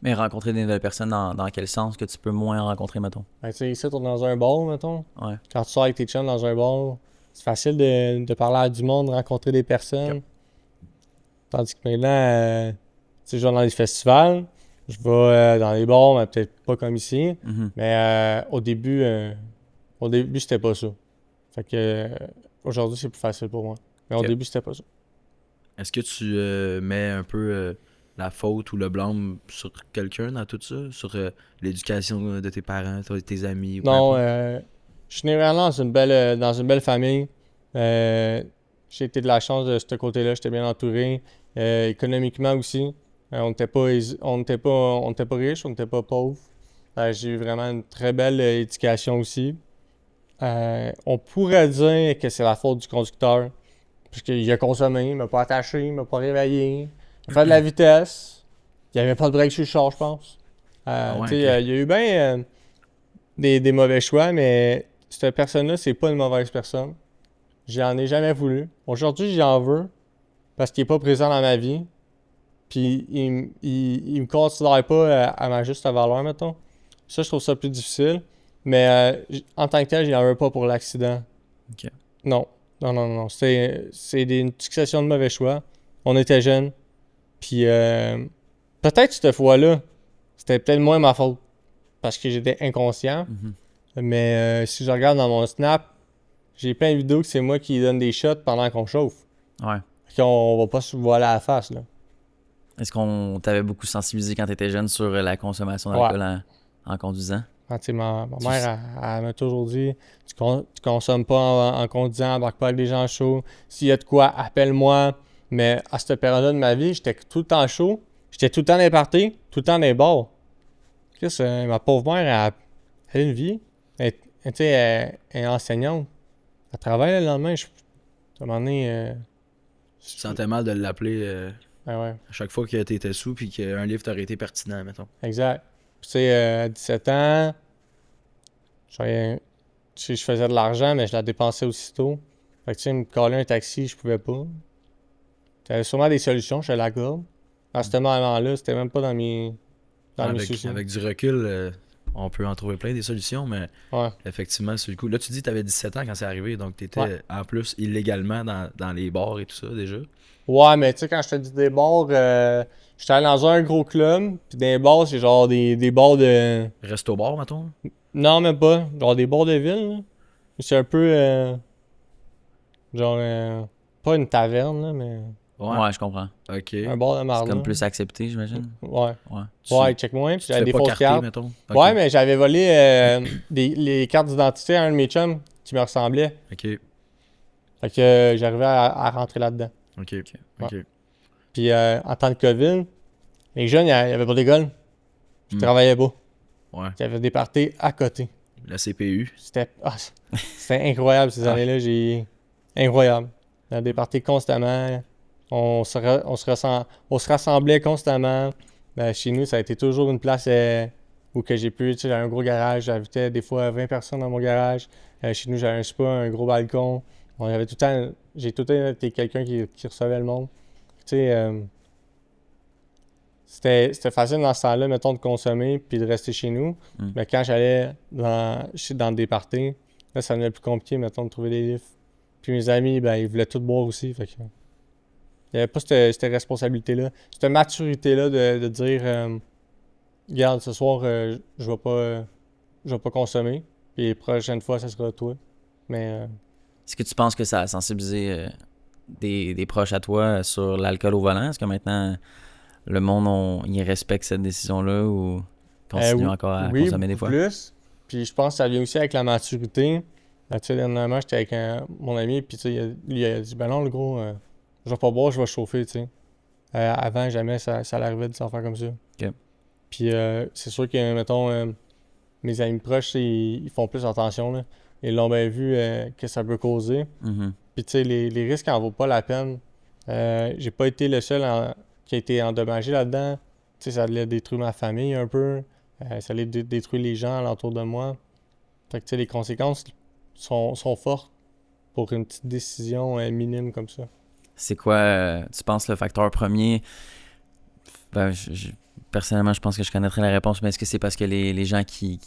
Mais rencontrer des nouvelles personnes, dans quel sens que tu peux moins rencontrer, mettons? Ben, tu sais, ici, t'es dans un bar, mettons. Ouais. Quand tu sors avec tes chums dans un bar, c'est facile de parler à du monde, de rencontrer des personnes. Yep. Tandis que maintenant, tu sais, je vais dans les festivals, je vais dans les bars, mais peut-être pas comme ici. Mhm. Mais au début, c'était pas ça. Fait que aujourd'hui, c'est plus facile pour moi. Mais au Ok. début, c'était pas ça. Est-ce que tu mets un peu la faute ou le blâme sur quelqu'un dans tout ça? Sur l'éducation de tes parents, tes amis? Ou peu Non, importe? je suis né vraiment dans une belle famille. J'ai été de la chance de ce côté-là, j'étais bien entouré. Économiquement aussi, on n'était pas riches, on n'était pas pauvres. J'ai eu vraiment une très belle éducation aussi. On pourrait dire que c'est la faute du conducteur, puisqu'il a consommé, il m'a pas attaché, il m'a pas réveillé, il a fait de la vitesse, il n'y avait pas de break sur le char, je pense. Ah ouais, Tu sais, ok. il y a eu bien des mauvais choix, mais cette personne-là, c'est pas une mauvaise personne. J'en ai jamais voulu. Aujourd'hui, j'en veux parce qu'il est pas présent dans ma vie. Puis il me considère pas à ma juste valeur, mettons. Ça, je trouve ça plus difficile. Mais en tant que tel, j'en veux pas pour l'accident. Ok. Non. Non. C'est une succession de mauvais choix. On était jeunes. Puis peut-être cette fois-là, c'était peut-être moins ma faute. Parce que j'étais inconscient. Mhm. Mais si je regarde dans mon Snap, j'ai plein de vidéos que c'est moi qui donne des shots pendant qu'on chauffe. Ouais. Fait qu'on va pas se voiler à la face, là. Est-ce qu'on t'avait beaucoup sensibilisé quand t'étais jeune sur la consommation d'alcool en conduisant? Tu sais, ma mère, elle m'a toujours dit tu consommes pas en conduisant, embarque pas avec des gens chauds. S'il y a de quoi, appelle-moi. Mais à cette période-là de ma vie, j'étais tout le temps chaud. J'étais tout le temps dans les parties, tout le temps dans les bars. Chris, ma pauvre mère, elle a une vie. Tu sais, elle est enseignante. Elle travaille le lendemain. À un moment donné, Tu te sentais mal de l'appeler ouais. à chaque fois que t'étais sous puis qu'un livre t'aurait été pertinent, mettons. Exact. Puis, tu sais, à 17 ans, je faisais de l'argent, mais je la dépensais aussitôt. Fait que, tu sais, me coller un taxi, je pouvais pas. T'avais sûrement des solutions, je te l'accorde. À ce moment-là, c'était même pas dans mes soucis. Avec du recul, on peut en trouver plein des solutions, mais Ouais. effectivement, sur le coup. Là, tu dis que t'avais 17 ans quand c'est arrivé, donc t'étais Ouais. en plus illégalement dans les bars et tout ça déjà. Ouais, mais tu sais, quand je te dis des bars, j'étais allé dans un gros club, puis dans les bars, c'est genre des bars de... Resto bar, mettons. Non, même pas. Genre des bars de ville, là. C'est un peu... genre... pas une taverne, là, mais... Ouais, je comprends. Ok. Un bar de C'est marde. comme plus accepté, j'imagine. Ouais. Ouais. Ouais, check-moi. Puis Tu te j'avais fais des pas fausses carter, cartes. mettons. Ok. Ouais, mais j'avais volé les cartes d'identité à un de mes chums qui me ressemblait. Ok. Fait que j'arrivais à rentrer là-dedans. Ok. Ouais. Puis en temps de COVID, les jeunes, il y avait pas d'école. Ils travaillaient pas. Ouais. Il y avait des parties à côté. La CPU. C'était incroyable ces années-là. Incroyable. Il y avait des parties constamment. on se rassemblait constamment. Ben, chez nous, ça a été toujours une place où que j'ai pu, tu sais, j'avais un gros garage, j'invitais des fois 20 personnes dans mon garage. Chez nous, j'avais un spa, un gros balcon. J'ai tout le temps été quelqu'un qui recevait le monde. Tu sais, c'était facile dans ce temps-là, mettons, de consommer puis de rester chez nous. Mais quand j'allais dans des parties, là, ça devenait plus compliqué, mettons, de trouver des livres. Puis mes amis, ben, ils voulaient tout boire aussi, fait que... Il n'y avait pas cette responsabilité-là, cette maturité-là de dire regarde, ce soir, je vais pas consommer, puis les prochaines fois, ça sera toi. Mais Est-ce que tu penses que ça a sensibilisé des proches à toi sur l'alcool au volant? Est-ce que maintenant, le monde, il respecte cette décision-là ou continue encore à consommer des fois? Plus. Puis je pense que ça vient aussi avec la maturité. Tu sais, dernièrement, j'étais avec mon ami, puis tu sais, il a dit ben non, le gros, je vais pas boire, je vais chauffer, tu sais. Avant, jamais ça l'arrivait de s'en faire comme ça. OK. Puis c'est sûr que, mettons, mes amis proches, ils font plus attention, là. Ils l'ont bien vu que ça peut causer. Mhm. Puis tu sais, les risques en vaut pas la peine. J'ai pas été le seul qui a été endommagé là-dedans. Tu sais, ça allait détruire ma famille un peu. Ça allait détruire les gens alentour de moi. Fait que tu sais, les conséquences sont fortes pour une petite décision minime comme ça. C'est quoi, tu penses, le facteur premier? Ben, personnellement, je pense que je connaîtrais la réponse, mais est-ce que c'est parce que les gens qui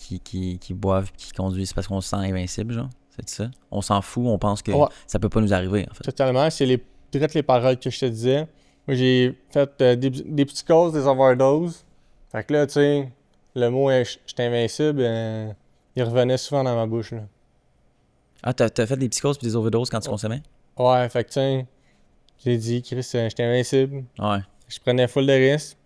boivent, qui conduisent, c'est parce qu'on se sent invincible, genre? C'est ça? On s'en fout, on pense que Ouais. ça peut pas nous arriver, en fait. Totalement, c'est direct les paroles que je te disais. Moi, j'ai fait des petits causes, des overdoses. Fait que là, tu sais, le mot « je suis invincible », il revenait souvent dans ma bouche, là. Ah, t'as fait des psychoses puis des overdoses quand tu consommais? Ouais, fait que tu sais, j'ai dit, Chris, j'étais invincible. Ouais. Je prenais full de risques.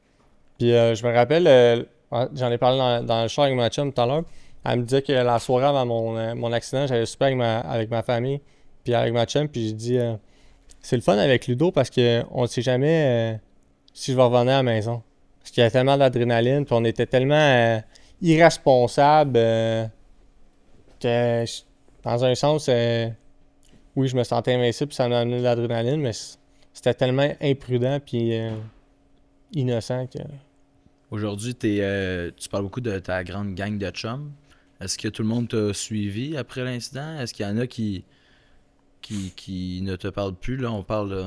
Puis je me rappelle, j'en ai parlé dans le char avec ma chum tout à l'heure. Elle me disait que la soirée avant mon accident, j'allais super avec ma famille, puis avec ma chum. Puis j'ai dit, c'est le fun avec Ludo parce qu'on ne sait jamais si je vais revenir à la maison. Parce qu'il y a tellement d'adrénaline, puis on était tellement irresponsables que, dans un sens, oui, je me sentais invincible, puis ça m'a amené de l'adrénaline, mais c'était tellement imprudent, puis innocent que... Aujourd'hui, tu parles beaucoup de ta grande gang de chums. Est-ce que tout le monde t'a suivi après l'incident? Est-ce qu'il y en a qui ne te parlent plus? Là,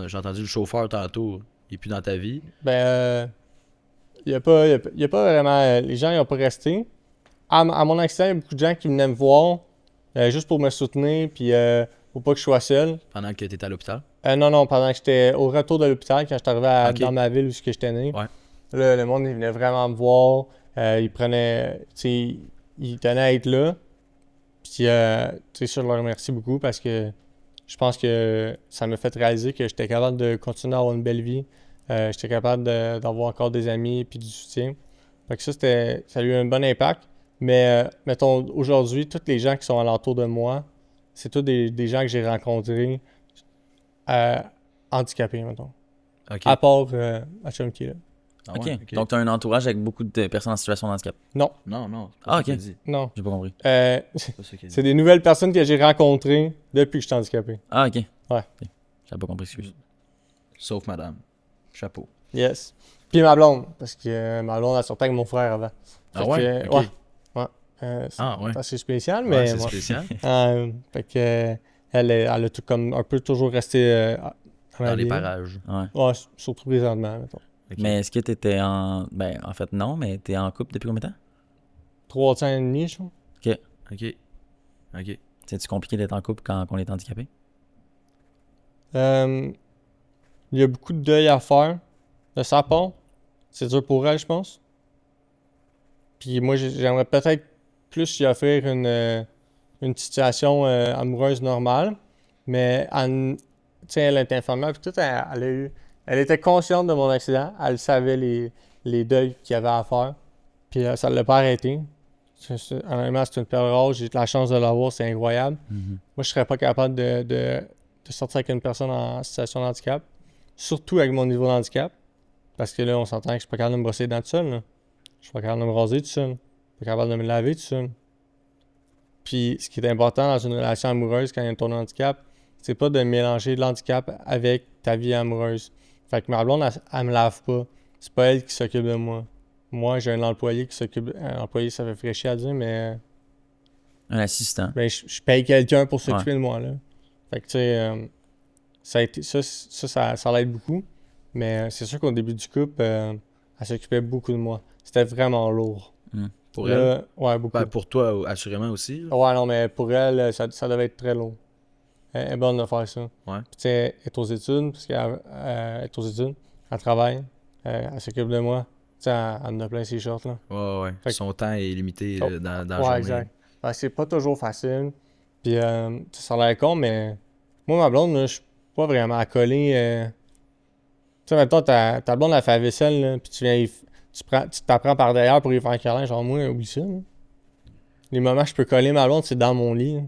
j'ai entendu le chauffeur tantôt, il est plus dans ta vie. Ben, il y a pas vraiment... les gens, ils n'ont pas resté. À mon accident, il y a beaucoup de gens qui venaient me voir juste pour me soutenir, puis pour pas que je sois seul. Pendant que tu étais à l'hôpital? Non, pendant que j'étais au retour de l'hôpital, quand j'étais arrivé Ok. dans ma ville où j'étais né. Ouais. Là, le monde, il venait vraiment me voir. Il prenait... Tu sais, il tenait à être là. Puis, tu sais, je leur remercie beaucoup parce que je pense que ça m'a fait réaliser que j'étais capable de continuer à avoir une belle vie. J'étais capable d'avoir encore des amis puis du soutien. Fait que ça a eu un bon impact. Mais, mettons, aujourd'hui, tous les gens qui sont alentour de moi, c'est tous des gens que j'ai rencontrés handicapés, mettons. OK. À part ma chum qui est là. Ah OK. ouais? OK. Donc, tu as un entourage avec beaucoup de personnes en situation de handicap. Non, Non, c'est pas Ah, ça ok. qu'il a dit. non. J'ai pas compris. C'est C'est pas ça qu'il a dit. des nouvelles personnes que j'ai rencontrées depuis que je suis handicapé. Ah, OK. Ouais. Ok. J'avais pas compris, excuse. Sauf madame. Chapeau. Yes. Puis ma blonde, parce que ma blonde, elle sortait avec mon frère avant. Ah Fait ouais? que, Ok. ouais. Ah ouais. C'est assez spécial, Ouais, mais... c'est ouais. spécial. Fait que elle a tout comme un peu toujours resté dans ma Dans les vie. parages. Ouais. Ouais, surtout présentement, mettons. Ok. Mais est-ce que t'étais en... Ben, en fait, non, mais t'es en couple depuis combien de temps? 3 ans et demi, je trouve. OK. OK. C'est-tu compliqué d'être en couple quand on est handicapé? Il y a beaucoup de deuil à faire de sa part. C'est dur pour elle, je pense. Puis moi, j'aimerais peut-être plus y offrir une situation amoureuse normale. Mais tu sais, elle est infirmière, puis tout, elle était consciente de mon accident. Elle savait les deuils qu'il y avait à faire. Puis ça ne l'a pas arrêté. Honnêtement, c'est une perle rare. J'ai eu la chance de l'avoir, c'est incroyable. Moi, je serais pas capable de sortir avec une personne en situation de handicap. Surtout avec mon niveau de handicap. Parce que là, on s'entend que je suis pas capable de me brosser les dents tout seul. Là. Je suis pas capable de me raser tout seul. Je suis pas capable de me laver tout seul. Puis, ce qui est important dans une relation amoureuse quand il y a ton handicap, c'est pas de mélanger l'handicap avec ta vie amoureuse. Fait que ma blonde, elle me lave pas. C'est pas elle qui s'occupe de moi. Moi, j'ai un employé qui s'occupe... Un employé, ça fait fraîcher à dire, mais... Un assistant. Ben, je paye quelqu'un pour s'occuper de moi, là. Fait que, tu sais, ça a été... Ça l'aide beaucoup. Mais c'est sûr qu'au début du couple, elle s'occupait beaucoup de moi. C'était vraiment lourd. Pour Là, elle? ouais, beaucoup. Ben, pour toi, assurément aussi. Là. Ouais, non, mais pour elle, ça devait être très lourd. Elle est bonne de faire ça. Ouais. Puis, tu sais, elle est aux études, parce qu'elle est aux études, elle travaille, elle s'occupe de moi. Tu sais, elle en a plein ses shorts, là. Ouais. Fait que- Son temps est limité dans la Ouais, journée. exact. Fait que c'est pas toujours facile. Puis, ça a l'air con, mais moi, ma blonde, là, je suis pas vraiment accolé. Tu sais, maintenant, ta blonde, elle fait la vaisselle, là, puis tu t'apprends par derrière pour y faire un câlin. Genre, moi, oublie ça, là. Les moments que je peux coller ma blonde, c'est dans mon lit, là.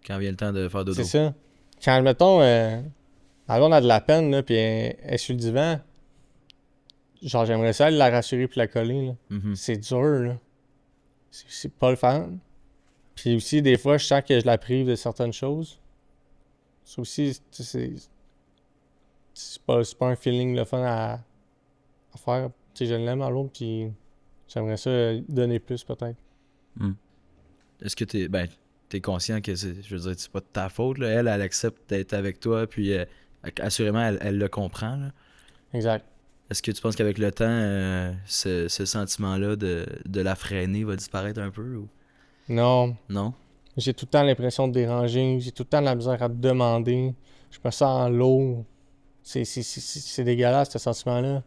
Quand vient le temps de faire dodo. C'est ça. Quand, mettons, ma blonde a de la peine, là, puis elle est sur le divan, genre, j'aimerais ça aller la rassurer puis la coller, là. C'est dur, là. C'est pas le fun. Puis aussi, des fois, je sens que je la prive de certaines choses. Ça aussi, c'est pas un feeling le fun à faire. Tu sais, je l'aime à l'autre, puis j'aimerais ça donner plus, peut-être. Est-ce que t'es conscient que je veux dire, c'est pas de ta faute, là? Elle accepte d'être avec toi, puis assurément, elle le comprend, là. Exact. Est-ce que tu penses qu'avec le temps, ce sentiment-là de la freiner va disparaître un peu? Ou... Non. Non? J'ai tout le temps l'impression de déranger. J'ai tout le temps de la misère à te demander. Je me sens en lourd. C'est dégueulasse, ce sentiment-là.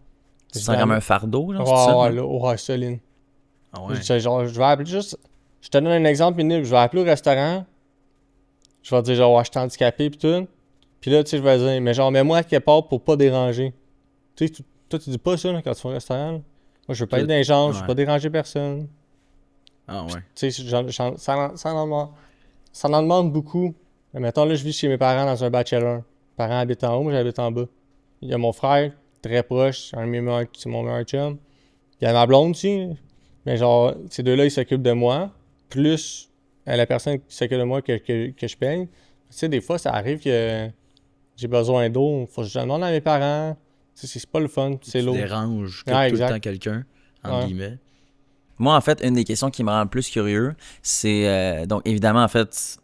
Tu te sens comme un fardeau, genre, c'est ça? Ouais, solide. Ah ouais? Je vais appeler juste... Je te donne un exemple pénible. Je vais appeler au restaurant. Je vais dire, genre, ouais, je suis handicapé pis tout. Puis là, tu sais, je vais dire, mais genre, mets-moi à quelque part pour pas déranger. Tu sais, toi, tu dis pas ça là, quand tu vas au restaurant. Là. Moi, je veux pas être dans les gens, je veux pas déranger personne. Ah ouais. Tu sais, ça en demande beaucoup. Mais mettons, là, je vis chez mes parents dans un bachelor. Mes parents habitent en haut, moi, j'habite en bas. Il y a mon frère, très proche, c'est mon meilleur chum. Il y a ma blonde aussi. Mais genre, ces deux-là, ils s'occupent de moi. Plus la personne qui s'occupe de moi que je paye. Tu sais, des fois, ça arrive que j'ai besoin d'eau. Faut que je demande à mes parents. Tu sais, c'est pas le fun, c'est l'eau. Tu déranges tout exact. le temps quelqu'un, entre guillemets. Moi, en fait, une des questions qui me rend le plus curieux, c'est... donc, évidemment, en fait,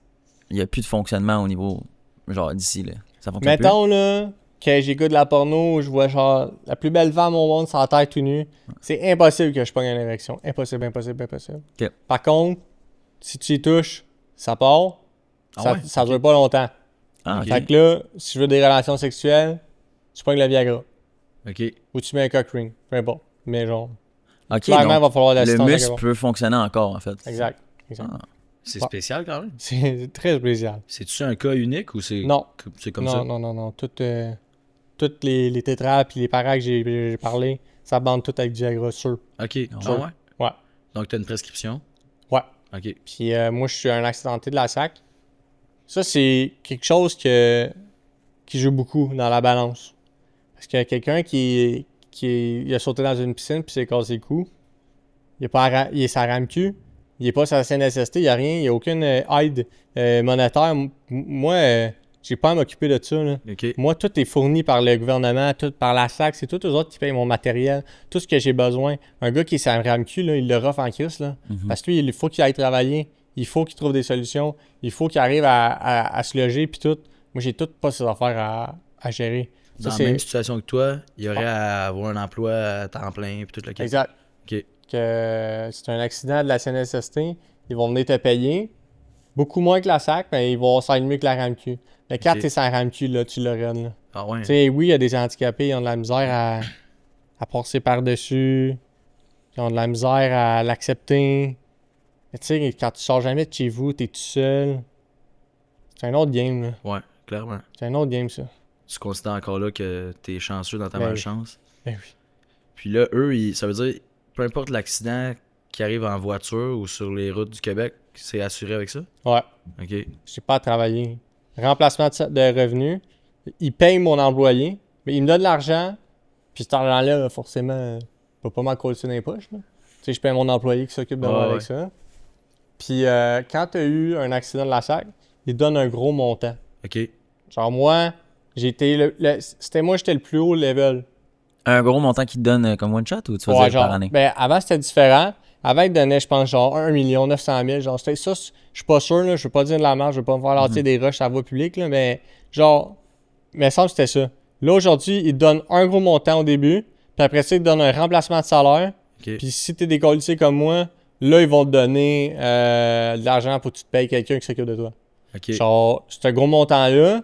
il n'y a plus de fonctionnement au niveau, genre, d'ici, là. Ça fonctionne Mettons, là, que j'écoute de la porno, je vois, genre, la plus belle femme au monde sans terre tout nu. C'est impossible que je pogne une érection. Impossible. Ok. Par contre, si tu y touches, ça part. Ça dure pas longtemps. Ah, ok. Fait que là, si je veux des relations sexuelles, tu pognes le Viagra. OK. Ou tu mets un cock ring. Peu importe. Mais genre, Ok, clairement, il donc, va falloir le l'assistance. muscle peut fonctionner encore, en fait. Exact. Ah. C'est Ouais. spécial quand même. C'est très spécial. C'est-tu un cas unique ou c'est Non. c'est comme ça? Non. Toutes les tétras et les paras que j'ai parlé, ça bande tout avec du Viagra sûr. OK. Ah Sûr. ouais? Ouais. Donc, t'as une prescription? Ouais. OK. Puis moi, je suis un accidenté de la SAC. Ça, c'est quelque chose qui joue beaucoup dans la balance. Parce qu'il y a quelqu'un qui a sauté dans une piscine puis s'est cassé le cou. Il est sa rame-cul. Il est pas sa CNSST. Il n'y a rien. Il n'y a aucune aide monétaire. Moi, j'ai pas à m'occuper de ça. Là. OK. Moi, tout est fourni par le gouvernement, tout par la SAC. C'est tous eux autres qui payent mon matériel. Tout ce que j'ai besoin. Un gars qui est sa rame-cul, là, il le rough en crise. Là. Parce que lui, il faut qu'il aille travailler. Il faut qu'il trouve des solutions. Il faut qu'il arrive à se loger puis tout. Moi, j'ai toutes pas ces affaires à gérer. Dans Ça, la même situation que toi, il y aurait à avoir un emploi à temps plein puis tout le kit. Exact. OK. Que c'est un accident de la CNSST. Ils vont venir te payer. Beaucoup moins que la SAC, mais ils vont s'en mieux que la RAMQ. Mais quand t'es sans RAMQ, là, tu le règles. Là. Ah ouais. Tu sais, oui, il y a des handicapés, ils ont de la misère à passer par-dessus. Ils ont de la misère à l'accepter. Mais tu sais, quand tu sors jamais de chez vous, t'es tout seul. C'est un autre game, là. Ouais, clairement. C'est un autre game, ça. Tu considères encore là que t'es chanceux dans ta Ben malchance. Ben oui. Puis là, eux, ça veut dire, peu importe l'accident qui arrive en voiture ou sur les routes du Québec, c'est assuré avec ça? Ouais. OK. J'ai pas à travailler. Remplacement de revenus. Ils payent mon employé, mais ils me donnent de l'argent. Puis cet argent-là, forcément, je peux pas m'en coller dans les poches. Là. Tu sais, je paye mon employé qui s'occupe de moi avec ça. Puis quand tu as eu un accident de la SAC, ils donnent un gros montant. OK. Genre moi, C'était moi, j'étais le plus haut level. Un gros montant qui te donne comme one shot ou tu vas Ouais, dire par genre, année? ben, avant, c'était différent. Avant, ils donnaient, je pense, genre 1 900 000. Genre, c'était ça, je suis pas sûr, là. Je veux pas dire de la merde, je veux pas me faire lancer des rushs à la voie publique, là. Mais, genre, mais il me semble que c'était ça. Là, aujourd'hui, ils te donnent un gros montant au début. Puis après ça, ils te donnent un remplacement de salaire. Ok. Puis si t'es déqualifié comme moi, là, ils vont te donner de l'argent pour que tu te payes quelqu'un qui s'occupe de toi. Ok. Genre, ce gros montant-là,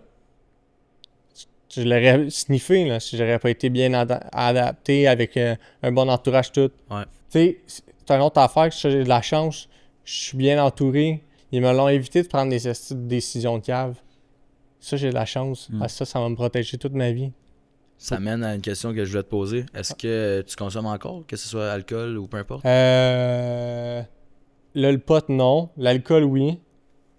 je l'aurais sniffé, là, si j'aurais pas été bien adapté avec un bon entourage tout. Ouais. Tu sais, c'est une autre affaire que j'ai de la chance. Je suis bien entouré. Ils me l'ont évité de prendre des décisions de cave. Ça, j'ai de la chance. Ça va me protéger toute ma vie. Ça mène à une question que je voulais te poser. Est-ce que tu consommes encore, que ce soit alcool ou peu importe? Là, le pot, non. L'alcool, oui.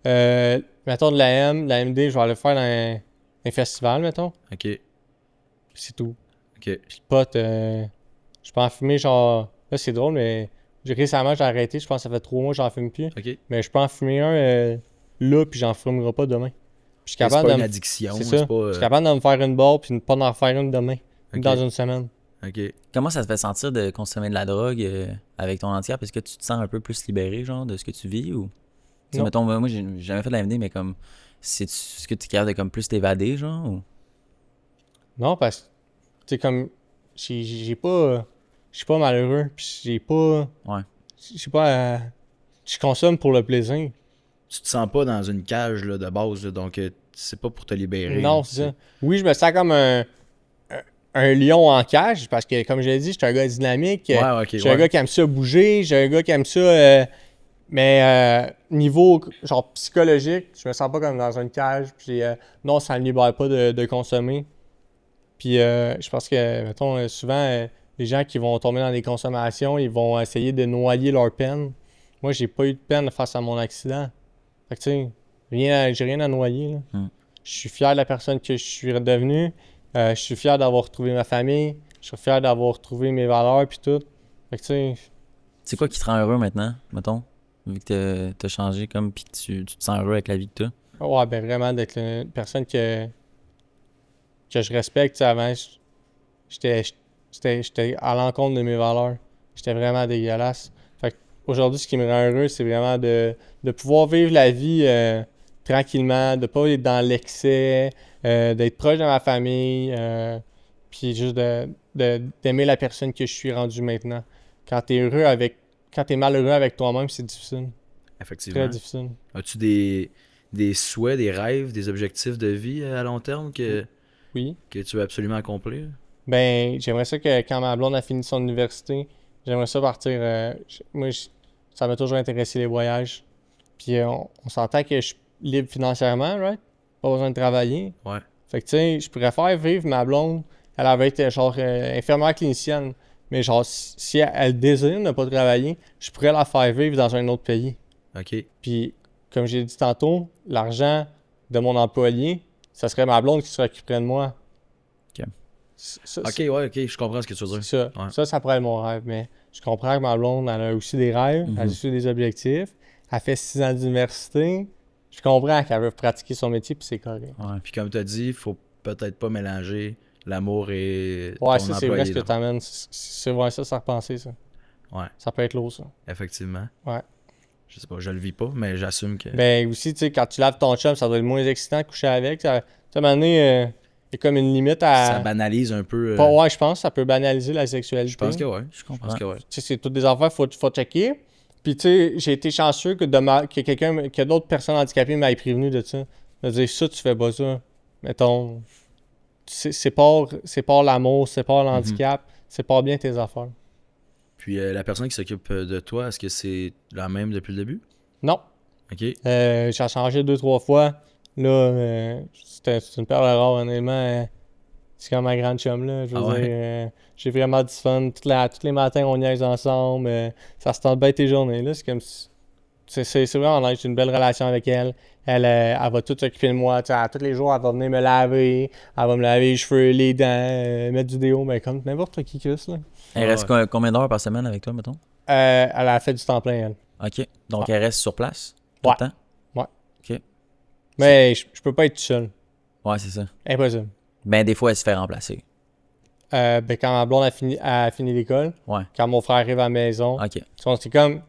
Mettons de la MD, je vais aller faire dans un festival, mettons. Ok. Puis c'est tout. Ok. Puis le pot, je peux en fumer, genre... Là, c'est drôle, mais récemment, j'ai arrêté. Je pense que ça fait 3 mois que j'en fume plus. Ok. Mais je peux en fumer un là, puis j'en fumerai pas demain. Puis je suis C'est capable pas de une me... addiction. C'est ça. C'est pas, Je suis capable de me faire une barre, puis pas d'en faire une demain. Ok. Dans une semaine. Ok. Comment ça te fait sentir de consommer de la drogue avec ton handicap? Est-ce que tu te sens un peu plus libéré, genre, de ce que tu vis ou... Tu sais, Non. mettons, moi, j'ai jamais fait de la MD, mais comme... Est-ce que tu es capable de comme plus t'évader, genre? Ou... Non, parce que, tu sais, comme... J'ai pas... Je suis pas malheureux, puis j'ai pas... Ouais. J'ai pas... Je consomme pour le plaisir. Tu te sens pas dans une cage là, de base, là, donc c'est pas pour te libérer. Non, là, c'est ça. Oui, je me sens comme un lion en cage, parce que, comme je l'ai dit, je suis un gars dynamique. Ouais, ok. Je suis un gars qui aime ça bouger, je suis un gars qui aime ça... mais niveau genre psychologique, je me sens pas comme dans une cage. Puis non, ça me libère pas de consommer. Puis je pense que, mettons, souvent, les gens qui vont tomber dans des consommations, ils vont essayer de noyer leur peine. Moi, j'ai pas eu de peine face à mon accident. Fait que tu sais, j'ai rien à noyer, là. Je suis fier de la personne que je suis devenue. Je suis fier d'avoir retrouvé ma famille. Je suis fier d'avoir retrouvé mes valeurs puis tout. Fait que tu sais... C'est quoi qui te rend heureux maintenant, mettons? Vu que t'as changé comme pis que tu te sens heureux avec la vie que t'as. Ouais, ben vraiment d'être une personne que je respecte. Tu sais, avant, j'étais à l'encontre de mes valeurs. J'étais vraiment dégueulasse. Fait que aujourd'hui, ce qui me rend heureux, c'est vraiment de pouvoir vivre la vie tranquillement, de pas être dans l'excès, d'être proche de ma famille, puis juste d'aimer la personne que je suis rendu maintenant. Quand t'es malheureux avec toi-même, c'est difficile. Effectivement. Très difficile. As-tu des souhaits, des rêves, des objectifs de vie à long terme que Oui. tu veux absolument accomplir? Ben, j'aimerais ça que quand ma blonde a fini son université, j'aimerais ça partir. Ça m'a toujours intéressé les voyages. Puis on s'entend que je suis libre financièrement, right? Pas besoin de travailler. Ouais. Fait que tu sais, je pourrais faire vivre ma blonde. Elle avait été genre infirmière clinicienne. Mais genre, si elle désire ne pas travailler, je pourrais la faire vivre dans un autre pays. OK. Puis, comme j'ai dit tantôt, l'argent de mon employé, ça serait ma blonde qui s'occuperait de moi. Ok. OK, ouais, OK. Je comprends ce que tu veux dire. Ça, Ouais. ça pourrait être mon rêve. Mais je comprends que ma blonde, elle a aussi des rêves, elle a aussi des objectifs. Elle fait 6 ans d'université. Je comprends qu'elle veut pratiquer son métier, puis c'est correct. Ouais. Puis comme tu as dit, il faut peut-être pas mélanger l'amour et Ouais, ton ça, c'est employé, vrai ce que là. t'amènes. C'est vrai, ça repenser, ça. Ouais, Ça peut être lourd, ça. effectivement. Ouais. Je sais pas, je le vis pas, mais j'assume que... Ben aussi, tu sais, quand tu laves ton chum, ça doit être moins excitant de coucher avec. Ça, tu sais, à un moment donné, il y a comme une limite à... Ça banalise un peu... Ouais, je pense que ça peut banaliser la sexualité. Je pense que ouais. Je Je comprends. pense que ouais. Tu sais, c'est toutes des affaires, faut checker. Puis, tu sais, j'ai été chanceux que d'autres personnes handicapées m'aient prévenu de ça. De dire, ça, tu fais pas ça. Mettons, c'est pas l'amour, c'est pas l'handicap, c'est pas bien tes affaires. Puis la personne qui s'occupe de toi, est-ce que c'est la même depuis le début? Non. OK. J'ai changé 2-3 fois. Là, c'est une perle rare, honnêtement. C'est comme ma grande chum, là. Je veux Ah ouais? dire, j'ai vraiment du fun. Tous les matins, on niaise ensemble. Ça se tente bien tes journées, là. C'est comme si... C'est vraiment nice. J'ai une belle relation avec elle. Elle va tout s'occuper de moi. Tu sais, tous les jours, elle va venir me laver. Elle va me laver les cheveux, les dents, mettre du déo. Ben, comme n'importe qui cuisse, là. Elle reste combien d'heures par semaine avec toi, mettons? Elle a fait du temps plein, elle. OK. Donc, elle reste sur place tout Ouais. le temps? Ouais. OK. Mais je peux pas être tout seul. Ouais, c'est ça. Impossible. Ben, des fois, elle se fait remplacer. Ben, quand ma blonde a fini l'école, Ouais. quand mon frère arrive à la maison, OK. on s'est comme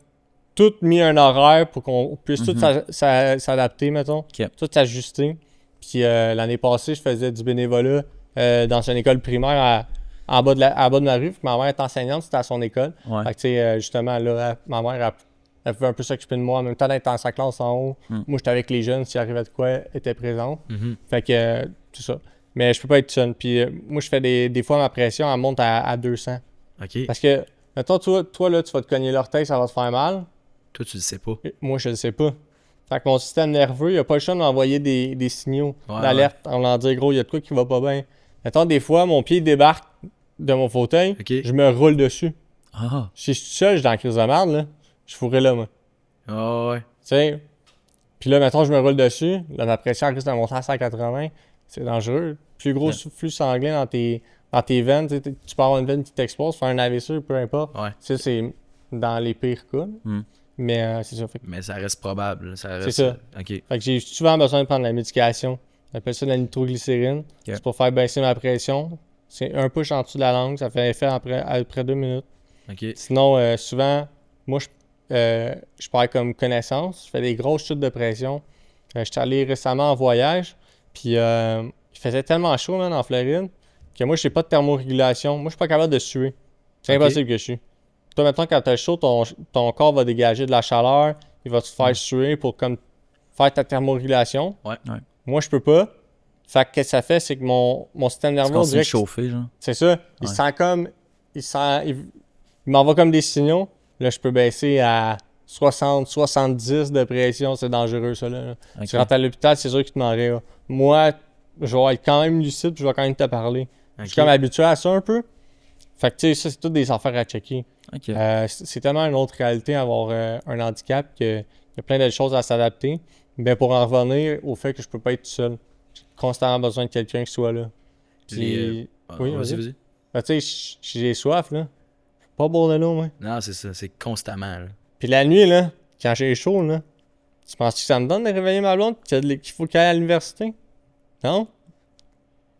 tout mis un horaire pour qu'on puisse tout s'adapter, mettons. OK. Tout s'ajuster. Puis l'année passée, je faisais du bénévolat dans une école primaire en bas de ma rue. Puis ma mère est enseignante, c'était à son école. Ouais. Fait que, tu sais, justement, là, ma mère, elle pouvait un peu s'occuper de moi en même temps d'être dans sa classe en haut. Moi, j'étais avec les jeunes, s'il arrivait de quoi, elle était présente. Fait que, tout ça. Mais je peux pas être seul. Puis moi, je fais des fois, ma pression, elle monte à 200. OK. Parce que, mettons, toi, là, tu vas te cogner l'orteil, ça va te faire mal. Toi, tu le sais pas. Moi, je le sais pas. Fait que mon système nerveux, il a pas le choix de m'envoyer des signaux d'alerte en leur dire, gros, il y a de quoi qui va pas bien. Mettons, des fois, mon pied débarque de mon fauteuil, OK. je me roule dessus. Ah. Si je suis seul, je suis dans la crise de merde, là. Je fourrais là, moi. Ah ouais. Tu sais. Puis là, mettons, je me roule dessus. Là, ma pression risque de monter à 180. C'est dangereux. Plus gros flux sanguin dans tes veines. Tu peux avoir une veine qui t'expose, faire un AVC, peu importe. Ouais. Ça, c'est dans les pires cas. Mais c'est ça. Mais ça reste probable. Ça reste... C'est ça. OK. Fait que j'ai souvent besoin de prendre de la médication. On appelle ça de la nitroglycérine. C'est pour faire baisser ma pression. C'est un push en dessous de la langue. Ça fait effet après 2 minutes. OK. Sinon, souvent, moi, je perds comme connaissance. Je fais des grosses chutes de pression. J'étais allé récemment en voyage. Puis, il faisait tellement chaud, man, en Floride, que moi, je n'ai pas de thermorégulation. Moi, je suis pas capable de suer. C'est impossible que je suis. Toi, maintenant, quand tu as chaud, ton corps va dégager de la chaleur. Il va te faire suer pour comme faire ta thermorégulation. Ouais. Moi, je peux pas. Fait que qu'est-ce que ça fait, c'est que mon système nerveux, on C'est dirait que chauffé, genre. c'est ça. Il sent comme... Il m'envoie comme des signaux. Là, je peux baisser à 60, 70 de pression. C'est dangereux, ça, là. Okay. Tu rentres à l'hôpital, c'est sûr qu'il te m'enraie. Moi, je vais être quand même lucide puis je vais quand même te parler. Je suis comme habitué à ça un peu. Fait que, tu sais, ça, c'est toutes des affaires à checker. Okay. C'est tellement une autre réalité d'avoir un handicap qu'il y a plein de choses à s'adapter. Mais pour en revenir au fait que je peux pas être tout seul. J'ai constamment besoin de quelqu'un qui soit là. Puis, oui, vas-y. Ben, tu sais, j'ai soif, là. Pas boire de l'eau, moi. Non, c'est ça. C'est constamment, là. Puis la nuit, là, quand j'ai chaud, là, tu penses que ça me donne de réveiller ma blonde qu'il faut qu'elle aille à l'université? Non?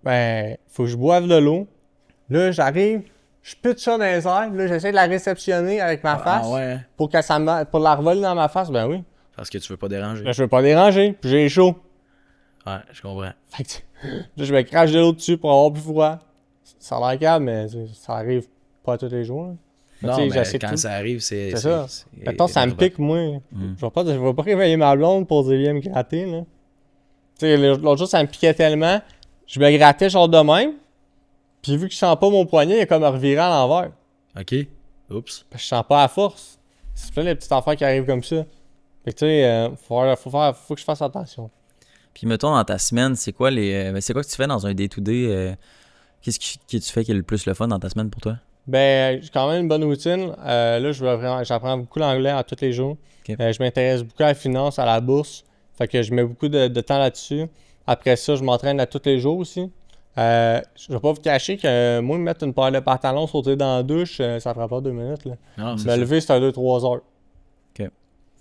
Ben, faut que je boive de l'eau. Là, j'arrive, je pitche ça dans les airs. Là, j'essaie de la réceptionner avec ma face. Ouais. Pour la revoler dans ma face. Ben oui. Parce que tu veux pas déranger. Là, je veux pas déranger. Puis j'ai chaud. Ouais, je comprends. Fait que, là, je me crache de l'eau dessus pour avoir plus froid. Ça a l'air calme, mais ça arrive pas tous les jours. Là. Non, mais mais quand ça arrive, c'est ça. Mettons, ça me pique, moi. Je vais pas réveiller ma blonde pour dire viens me gratter, là. Tu sais, l'autre jour, ça me piquait tellement. Je me grattais genre de même. Puis vu que je sens pas mon poignet, il est comme reviré à l'envers. OK. Oups. Parce que je sens pas à force. C'est plein de petites affaires qui arrivent comme ça. Fait que tu sais, faut que je fasse attention. Puis mettons, dans ta semaine, c'est quoi c'est quoi que tu fais dans un day-to-day? Qu'est-ce que tu fais qui est le plus le fun dans ta semaine pour toi? Ben, j'ai quand même une bonne routine. Là, j'apprends beaucoup l'anglais à tous les jours. Okay. Je m'intéresse beaucoup à la finance, à la bourse. Fait que je mets beaucoup de temps là-dessus. Après ça, je m'entraîne à tous les jours aussi. Je vais pas vous cacher que moi, me mettre une paire de pantalons, sauter dans la douche, ça prend pas 2 minutes. Là. Non, Me lever, c'est à 2-3 heures. OK.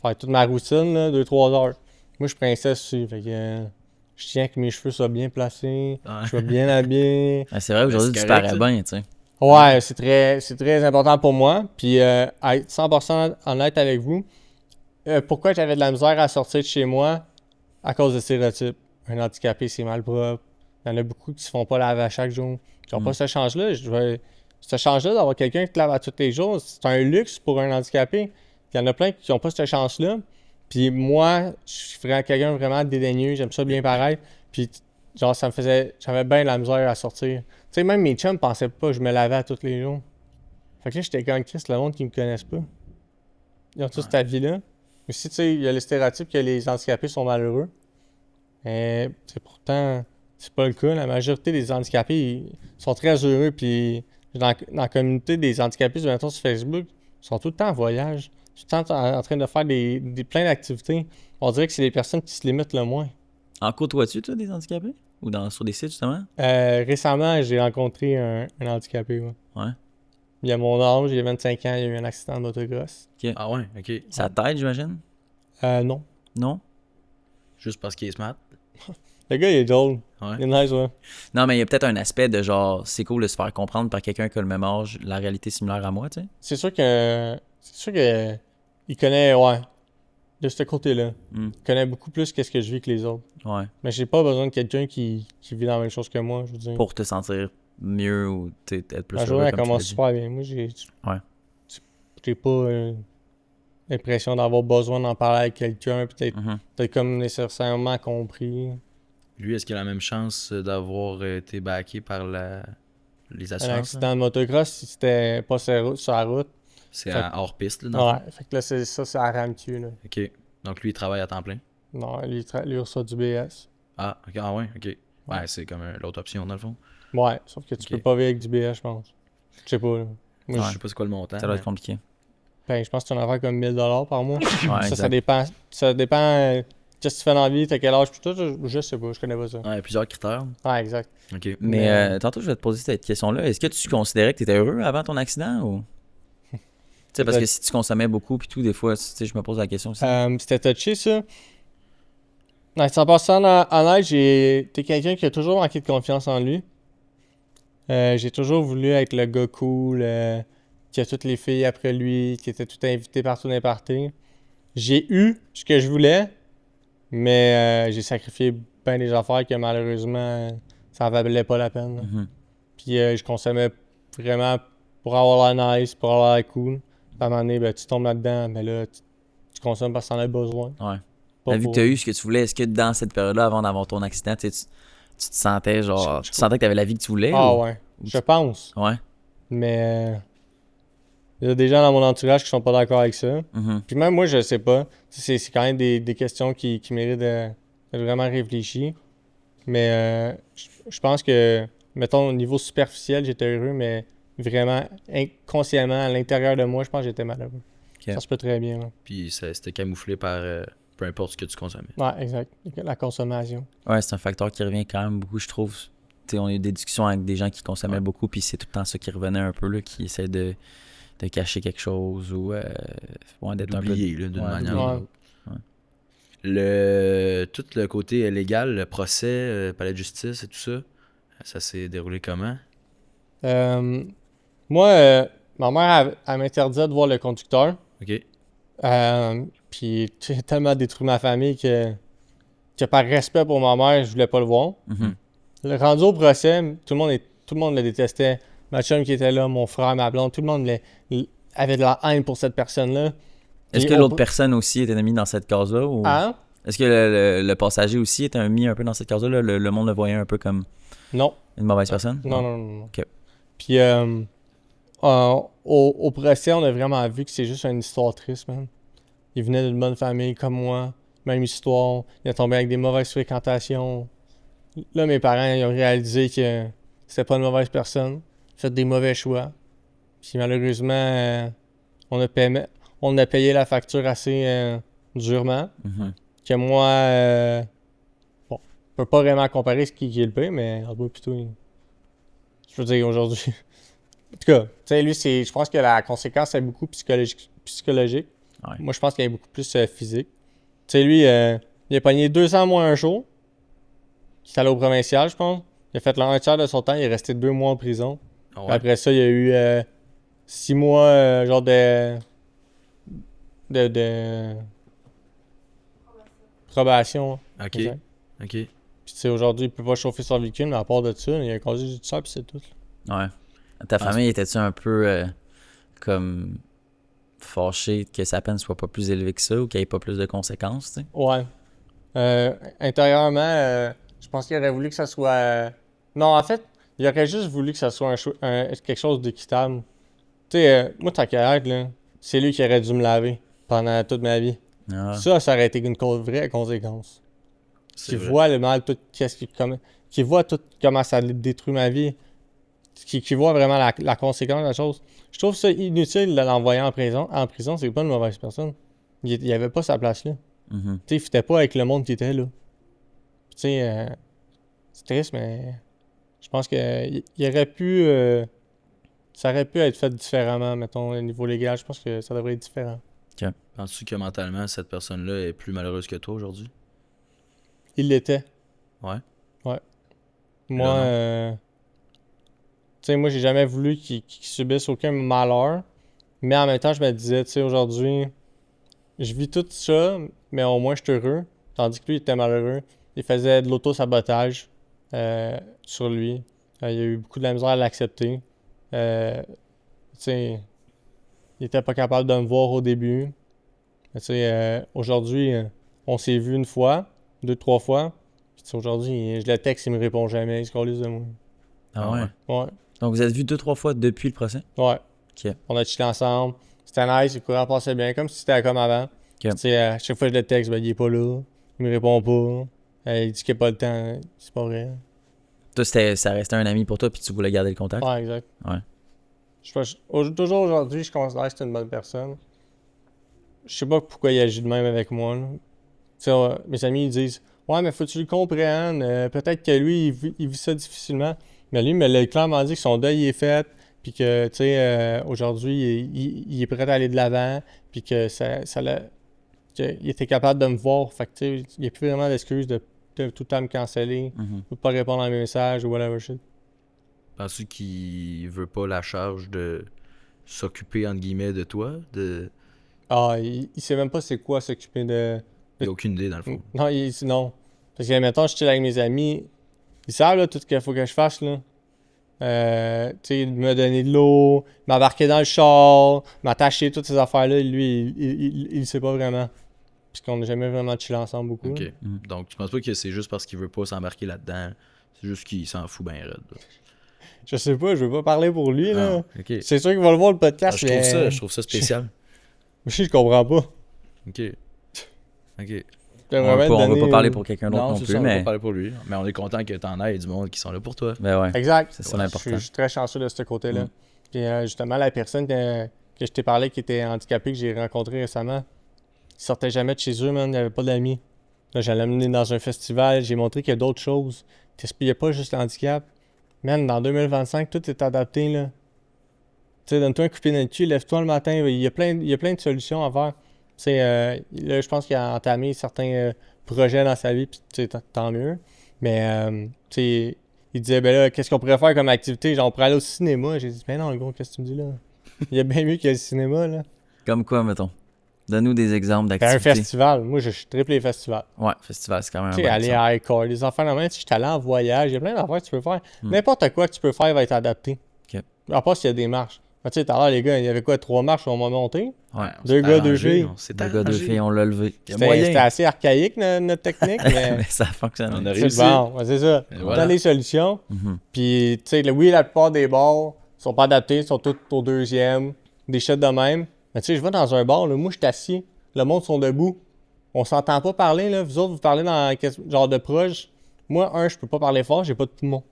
Faire toute ma routine, 2-3 heures. Moi, je suis princesse aussi. Fait que je tiens que mes cheveux soient bien placés. Je sois bien habillé. C'est vrai, aujourd'hui, tu parais bien, tu sais. Ouais, c'est très important pour moi. Puis, être 100% honnête avec vous, pourquoi j'avais de la misère à sortir de chez moi? À cause de stéréotypes. Un handicapé, c'est mal propre. Il y en a beaucoup qui se font pas laver à chaque jour. Qui n'ont pas ce change-là. Ce change-là d'avoir quelqu'un qui te lave à tous les jours, c'est un luxe pour un handicapé. Il y en a plein qui n'ont pas cette chance-là. Puis moi, je suis quelqu'un vraiment dédaigneux. J'aime ça bien pareil. Puis genre, j'avais bien de la misère à sortir. Tu sais, même mes chums pensaient pas que je me lavais à tous les jours. Fait que là, j'étais comme Chris, le monde qui me connaissent pas. Ils ont tous cette vie-là. Mais si, tu sais, il y a le stéréotype que les handicapés sont malheureux. Mais pourtant, c'est pas le cas. La majorité des handicapés ils sont très heureux. Puis dans la communauté des handicapés, sur Facebook, ils sont tout le temps en voyage. Tout le temps en train de faire plein d'activités. On dirait que c'est les personnes qui se limitent le moins. En côtoies-tu, toi, des handicapés? Ou sur des sites, justement? Récemment, j'ai rencontré un handicapé. Ouais. Il a mon âge, il a 25 ans, il a eu un accident de motocross. Okay. Ah ouais, OK. Ça t'aide, j'imagine? Non. Non? Juste parce qu'il est smart? Le gars, il est drôle. Ouais. Il est nice, ouais. Non, mais il y a peut-être un aspect de genre, c'est cool de se faire comprendre par quelqu'un qui a le même âge, la réalité similaire à moi, tu sais. C'est sûr que il connaît, ouais, de ce côté-là. Mm. Il connaît beaucoup plus qu'est-ce que je vis que les autres. Ouais. Mais j'ai pas besoin de quelqu'un qui vit la même chose que moi, je veux dire. Pour te sentir mieux ou être plus La journée, heureux, elle comme tu commence l'as dit. super bien. Moi, Ouais. j'ai pas l'impression d'avoir besoin d'en parler avec quelqu'un, peut-être Mhm. comme nécessairement compris. Lui, est-ce qu'il a la même chance d'avoir été backé par les Un assurances? Là? accident de motocross, si c'était pas sur la route. C'est Fait hors piste, là, dans le Ouais, fait que là, c'est à Ramtu, là. fond? OK. Donc, lui, il travaille à temps plein? Non, lui reçoit du BS. Ah, OK. Ah ouais, OK. Ouais, c'est comme l'autre option, dans le fond. Ouais, sauf que tu Ok. peux pas vivre avec du BS, je pense. Je sais pas, là. Moi, Je sais pas c'est quoi le montant. Ça doit mais- être compliqué. je pense que c'est une affaire comme 1000$ par mois. Ouais, Ça exact. dépend. Qu'est-ce que tu fais dans la vie, t'as quel âge, tout ça, je sais pas, je connais pas ça. Ouais, il y a plusieurs critères. Ouais, exact. OK. Mais Mais- tantôt, je vais te poser cette question-là. Est-ce que tu considérais que tu étais heureux avant ton accident ou. Tu sais, parce que si tu consommais beaucoup puis tout, des fois, tu sais, je me pose la question aussi. C'était touché, ça. Ouais, en passant en aide, t'es quelqu'un qui a toujours manqué de confiance en lui. J'ai toujours voulu être le gars cool, qui a toutes les filles après lui, qui était tout invité partout dans les parties. J'ai eu ce que je voulais, mais j'ai sacrifié bien des affaires que malheureusement, ça valait pas la peine. Mhm. Puis je consommais vraiment pour avoir l'air nice, pour avoir l'air cool. Puis à un moment donné, ben, tu tombes là-dedans, mais là, tu consommes parce que t'en as besoin. Ouais. Pas Vu que pour- tu as eu ce que tu voulais, est-ce que dans cette période-là, avant d'avoir ton accident, tu sais, tu te sentais genre. Je- Tu sentais que tu avais la vie que tu voulais Ah ou- ouais, je pense. Ouais. Mais il y a des gens dans mon entourage qui sont pas d'accord avec ça. Mhm. Puis même moi, je sais pas. C'est quand même des questions qui méritent d'être vraiment réfléchies. Mais je pense que, mettons, au niveau superficiel, j'étais heureux, mais vraiment, inconsciemment, à l'intérieur de moi, je pense que j'étais malheureux. Ok. Ça se peut très bien. Là. Puis c'était camouflé par peu importe ce que tu consommais. Ouais, exact. La consommation. Ouais, c'est un facteur qui revient quand même beaucoup, je trouve. Tu sais, on a eu des discussions avec des gens qui consommaient Ouais. beaucoup, puis c'est tout le temps ça qui revenait un peu, là, qui essaie de cacher quelque chose ou ouais, d'être un peu. D'oublier, là, d'une Ouais, manière ou d'oublier. d'une autre. Tout le côté légal, le procès, palais de justice et tout ça, ça s'est déroulé comment? Moi, ma mère, elle m'interdisait de voir le conducteur. OK. Puis j'ai tellement détruit ma famille que par respect pour ma mère, je voulais pas le voir. Mhm. Le rendu au procès, tout le monde le détestait. Ma chum qui était là, mon frère, ma blonde, tout le monde avait de la haine pour cette personne-là. Est-ce Puis que on l'autre peut- personne aussi était mis dans cette case-là ou... Hein? Est-ce que le passager aussi était mis un peu dans cette case-là? Le monde le voyait un peu comme Non. une mauvaise personne? Non, non, non. non. Ok. Puis au procès, on a vraiment vu que c'est juste une histoire triste, man. Il venait d'une bonne famille comme moi, même histoire. Il est tombé avec des mauvaises fréquentations. Là, mes parents ils ont réalisé que c'était pas une mauvaise personne. Fait des mauvais choix. Puis malheureusement, on a payé la facture assez durement. Mhm. Que moi, bon, je peux pas vraiment comparer ce qui est le pire, mais en tout cas, plutôt, je veux dire, aujourd'hui. En tout cas, tu sais, lui, je pense que la conséquence est beaucoup psychologique. Ouais. Moi, je pense qu'elle est beaucoup plus physique. Tu sais, lui, il a pogné 200 mois un jour. Il est allé au provincial, je pense. Il a fait un tiers de son temps. Il est resté 2 mois en prison. Ah Puis ouais. après ça, il y a eu 6 mois, genre de probation. OK. Exact. OK. Puis tu sais, aujourd'hui, il peut pas chauffer son véhicule, mais à part de ça, il a causé du sang, puis c'est tout. Ouais. Ta famille était-tu un peu comme fâchée que sa peine soit pas plus élevée que ça ou qu'il n'y ait pas plus de conséquences, tu sais? Ouais. Intérieurement, je pense qu'il aurait voulu que ça soit... Non, en fait, il aurait juste voulu que ça soit quelque chose d'équitable. Tu sais, moi, tant qu'à être, là, c'est lui qui aurait dû me laver pendant toute ma vie. Ah. Ça aurait été une vraie conséquence. C'est Qui vrai. voit le mal, tout, qui voit tout comment ça détruit ma vie. Qui voit vraiment la conséquence de la chose. Je trouve ça inutile de l'envoyer en prison. En prison, c'est pas une mauvaise personne. Il avait pas sa place là. Mhm. Tu sais, il fitait pas avec le monde qui était là. Tu sais, c'est triste, mais je pense que il aurait pu... ça aurait pu être fait différemment, mettons, au niveau légal. Je pense que ça devrait être différent. Penses-tu que mentalement, cette personne-là est plus malheureuse que toi aujourd'hui? Il l'était. Ouais. Moi, tu sais, moi, j'ai jamais voulu qu'ils subissent aucun malheur. Mais en même temps, je me disais, tu sais, aujourd'hui, je vis tout ça, mais au moins, je suis heureux. Tandis que lui, il était malheureux. Il faisait de l'auto-sabotage sur lui. Il a eu beaucoup de la misère à l'accepter. Tu sais, il était pas capable de me voir au début. Mais tu sais, aujourd'hui, on s'est vu une fois, 2, 3 fois. Puis tu sais, aujourd'hui, je le texte, il me répond jamais. Il se calisse de moi. Ah ouais. Ouais, Donc, vous êtes vus 2-3 fois depuis le procès? ouais. Ok. On a chillé ensemble. C'était nice, le courant passait bien, comme si c'était comme avant. Tu sais, à chaque fois que je le texte, ben, il est pas là. Il me répond pas. Il dit qu'il a pas le temps. C'est pas vrai. Toi, ça restait un ami pour toi, puis tu voulais garder le contact? Ouais, exact. Ouais. Je sais pas, toujours aujourd'hui, je considère que c'est une bonne personne. Je sais pas pourquoi il agit de même avec moi. Là. Tu sais, mes amis, ils disent « Ouais, mais faut que tu le comprennes. Peut-être que lui, il vit ça difficilement. » Mais lui, il me l'a clairement dit que son deuil est fait, puis que, tu sais, aujourd'hui, il est prêt à aller de l'avant, puis que qu'il était capable de me voir. Fait que, tu sais, il n'y a plus vraiment d'excuses de tout le temps me canceller, ou de pas répondre à mes messages, ou whatever shit. Penses-tu qu'il veut pas la charge de s'occuper, entre guillemets, de toi? Ah, il sait même pas c'est quoi s'occuper de... Il a aucune idée, dans le fond. Non, non. Parce que, mettons, je chill avec mes amis, ils savent, là, tout ce qu'il faut que je fasse, là. Tu sais, me donner de l'eau, m'embarquer dans le char, m'attacher, toutes ces affaires-là, lui, il sait pas vraiment. Parce qu'on n'a jamais vraiment chillé ensemble beaucoup. OK. Donc, tu penses pas que c'est juste parce qu'il veut pas s'embarquer là-dedans? C'est juste qu'il s'en fout bien raide. Là. Je sais pas, je veux pas parler pour lui, là. Ah, OK. C'est sûr qu'il va le voir, le podcast, je trouve ça spécial. Mais je comprends pas. OK. OK. On veut pas parler pour quelqu'un d'autre non c'est plus, ça, on mais... veut pas parler pour lui. Mais on est content que t'en aies du monde qui sont là pour toi. Ben ouais. Exact. C'est ça l'important. Je suis très chanceux de ce côté-là. Puis justement, la personne que je t'ai parlé qui était handicapée, que j'ai rencontré récemment, il sortait jamais de chez eux, man. Il n'y avait pas d'amis. Là, j'allais l'amener dans un festival. J'ai montré qu'il y a d'autres choses. Il n'y a pas juste le handicap. Man, dans 2025, tout est adapté, là. Tu sais, donne-toi un coup de pied dans le cul, lève-toi le matin. Il y a plein de solutions à faire. Tu sais, là, je pense qu'il a entamé certains projets dans sa vie, puis tu sais, tant mieux. Mais, tu sais, il disait, ben là, qu'est-ce qu'on pourrait faire comme activité? Genre, on pourrait aller au cinéma. J'ai dit, ben non, gros, qu'est-ce que tu me dis là? Il y a bien mieux qu'il y a le cinéma, là. Comme quoi, mettons? Donne-nous des exemples Ben, d'activités. un festival. Moi, je suis triple les festivals. Ouais, festival, c'est quand même un Tu bon sais, aller exemple. à Icor, les enfants, normalement, si je suis allé en voyage, il y a plein d'affaires que tu peux faire. N'importe quoi que tu peux faire va être adapté. Ok. À part s'il y a des marches. Ben, tu sais, tout à l'heure, les gars, il y avait quoi, 3 marches où on m'a monté? Ouais. On Deux s'est gars, deux arrangé, filles. on s'est 2 gars, 2 arrangé. filles, on l'a levé. Il y a moyen. C'était assez archaïque, notre technique, mais Mais ça fonctionne. On a c'est réussi. bon. Ouais, c'est ça. Et On voilà. a des solutions. Mhm. Puis, tu sais, oui, la plupart des bars sont pas adaptés, sont tous au deuxième, des shots de même. Mais tu sais, je vais dans un bar, là, moi, je suis assis, le monde sont debout. On s'entend pas parler, là. Vous autres, vous parlez dans genre de proche. Moi, je peux pas parler fort, j'ai pas de poumon.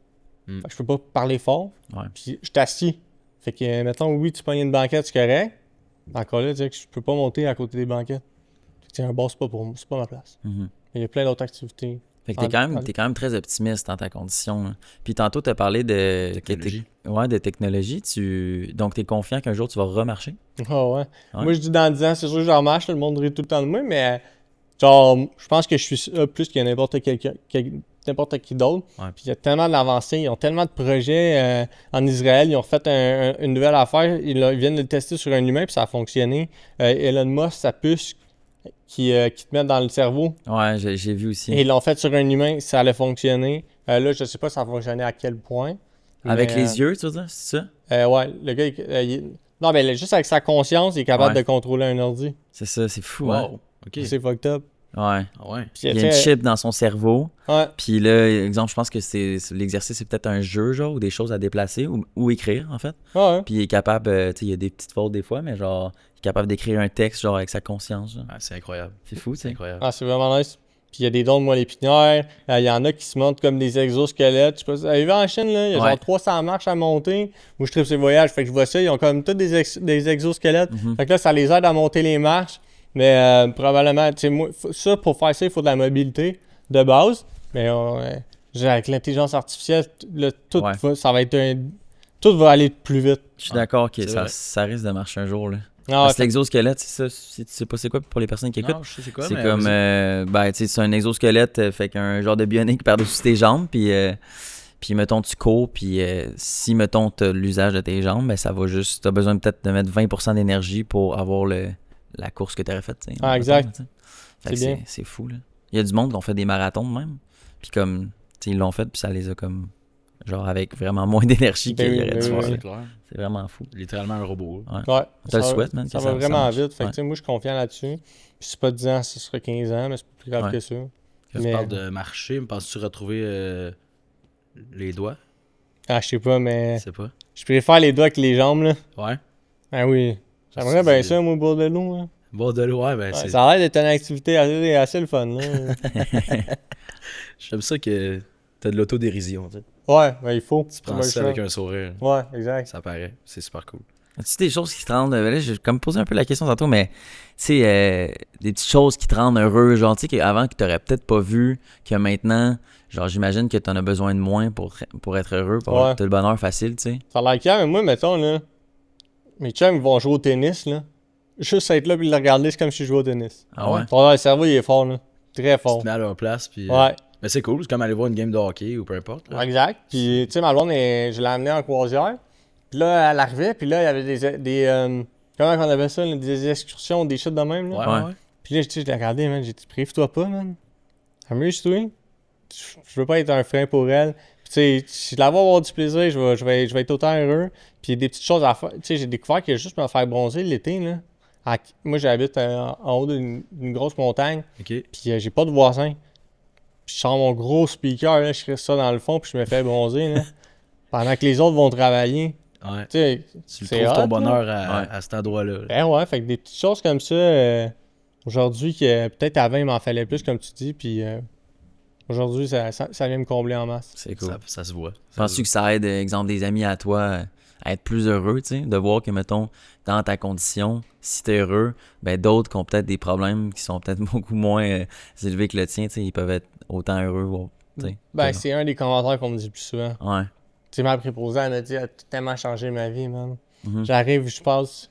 Fait que je peux pas parler fort. Ouais. Puis, je suis assis. Fait que, mettons, oui, tu pognes une banquette, c'est correct. Encore là, dire que je peux pas monter à côté des banquettes. Fait que, un bar, c'est pas pour moi, c'est pas ma place. Mhm. Il y a plein d'autres activités. Fait que t'es quand même très optimiste dans ta condition. Là. Puis tantôt, t'as parlé de... Technologie. Ouais, de technologie. Donc, t'es confiant qu'un jour, tu vas remarcher? Ah ouais. Ouais. Moi, je dis dans 10 ans, c'est sûr que j'en marche, le monde rit tout le temps de moi, mais genre, je pense que je suis ça plus que n'importe qui d'autre. Ouais. Puis il y a tellement d'avancées, ils ont tellement de projets en Israël, ils ont fait une nouvelle affaire, ils viennent de le tester sur un humain, puis ça a fonctionné. Elon Musk, sa puce qui te met dans le cerveau, Ouais, j'ai vu aussi. et ils l'ont fait sur un humain, ça allait fonctionner. Là, je sais pas ça a fonctionné à quel point. Avec mais, les yeux, tu veux dire, c'est ça? Ouais, le gars, non, mais juste avec sa conscience, il est capable Ouais. de contrôler un ordi. C'est ça, c'est fou, hein? Wow. OK. C'est fucked up. Ouais. Ah ouais. Puis, Il y a une chip dans son cerveau. Ouais. Puis là, exemple, je pense que l'exercice, c'est peut-être un jeu, genre, ou des choses à déplacer, ou écrire, en fait. Ouais. Puis il est capable, tu sais, il y a des petites fautes des fois, mais genre, il est capable d'écrire un texte, genre, avec sa conscience. Genre. Ah, c'est incroyable. C'est fou, tu C'est sais. incroyable. Ah, c'est vraiment nice. Puis il y a des dons de moelle épinière. Il y en a qui se montent comme des exosquelettes. Je sais pas si vous avez vu en Chine, là, il y a Ouais. genre 300 marches à monter. Moi, je tripe ces voyages. Fait que je vois ça, ils ont comme tous des exosquelettes. Fait que là, ça les aide à monter les marches. Mais probablement, tu sais, moi, ça, pour faire ça, il faut de la mobilité de base. Mais avec l'intelligence artificielle, là, tout, Ouais. ça va être tout va aller plus vite. Je suis d'accord que c'est vrai. ça risque de marcher un jour, là. Ah, Parce que l'exosquelette, c'est ça. Tu sais pas c'est quoi pour les personnes qui écoutent? Non, je sais c'est quoi, C'est mais comme, ben, tu sais, c'est un exosquelette, fait qu'un genre de bionique par-dessus tes jambes, puis mettons, tu cours, puis si, mettons, t'as l'usage de tes jambes, ben, ça va juste, t'as besoin peut-être de mettre 20% d'énergie pour avoir la course que t'aurais faite, tu sais. Ah, exact. Mettons, C'est fait que bien. c'est fou, là. Il y a du monde qui ont fait des marathons de même, puis comme, tu sais, ils l'ont fait, puis ça les a comme, genre, avec vraiment moins d'énergie Ben qu'ils oui, auraient ben dû oui, faire. oui. c'est clair. C'est vraiment fou. Littéralement un robot. Ouais. Ouais. T'as le Ça va- souhaite, man, que Ça ça va vraiment marche. vite. Fait que, Ouais. tu sais, moi, je suis confiant là-dessus. Puis c'est pas 10 ans, ce sera 15 ans, mais c'est pas plus grave Ouais. que ça. Quand tu parles de marcher, me penses-tu retrouver les doigts? Ah, je sais pas, Je mais sais pas. je préfère les doigts que les jambes, là. Ouais. Ah oui. J'aimerais bien ça, moi, au bord de l'eau, là. Bon, de l'eau, ouais, ben Ouais, c'est... ça a l'air d'être une activité assez le fun, là. J'aime ça que t'as de l'autodérision, tu sais. Ouais, ben il faut. Tu prends ça avec un sourire. Ouais, exact. Ça paraît. C'est super cool. As-tu des choses qui te rendent... Là, j'ai comme posé un peu la question tantôt, mais tu sais, des petites choses qui te rendent heureux, genre, tu sais, qu'avant que t'aurais peut-être pas vu, que maintenant, genre, j'imagine que t'en as besoin de moins pour être heureux, pour avoir le bonheur facile, tu sais. Ça a l'air clair, mais moi, mettons, là, mes chums vont jouer au tennis, là. Juste être là puis le regarder, c'est comme si je jouais au tennis. Ah ouais? Le cerveau, il est fort, là. Très Tu fort. te mets à leur place, puis... Ouais. Mais c'est cool, c'est comme aller voir une game de hockey ou peu importe. Là. Exact. Puis, tu sais, ma blonde, je l'ai amenée en croisière. Puis là, elle arrivait, puis là, il y avait des comment on appelle ça, là, des excursions, des shit de même, là. Ouais, ouais. Puis là, tu sais, je l'ai regardé, man. J'ai dit, prive-toi pas, man. Amuse-toi. Je veux pas être un frein pour elle. Puis, tu sais, si je la vois avoir du plaisir, je vais être autant heureux. Puis, il y a des petites choses à faire. Tu sais, j'ai découvert que juste me faire bronzer l'été, là. Moi, j'habite en haut d'une grosse montagne. OK. Puis, j'ai pas de voisins. Puis je sors mon gros speaker, là, je reste ça dans le fond, puis je me fais bronzer, là. Pendant que les autres vont travailler. Ouais. Tu sais, Tu c'est trouves hot, ton bonheur Ouais. à cet endroit-là. Là. Ben ouais, fait que des petites choses comme ça, aujourd'hui, que peut-être avant, il m'en fallait plus, comme tu dis, puis aujourd'hui, ça vient me combler en masse. C'est cool. Ça se voit. Penses-tu que ça aide, exemple, des amis à toi à être plus heureux, tu sais, de voir que, mettons, dans ta condition, si t'es heureux, ben d'autres qui ont peut-être des problèmes qui sont peut-être beaucoup moins élevés que le tien, tu sais, ils peuvent être autant heureux, ou, tu sais. Ben, c'est un des commentaires qu'on me dit le plus souvent. Ouais. Tu sais, ma préposée, elle m'a dit, elle a tellement changé ma vie, man. Mhm. J'arrive, je passe,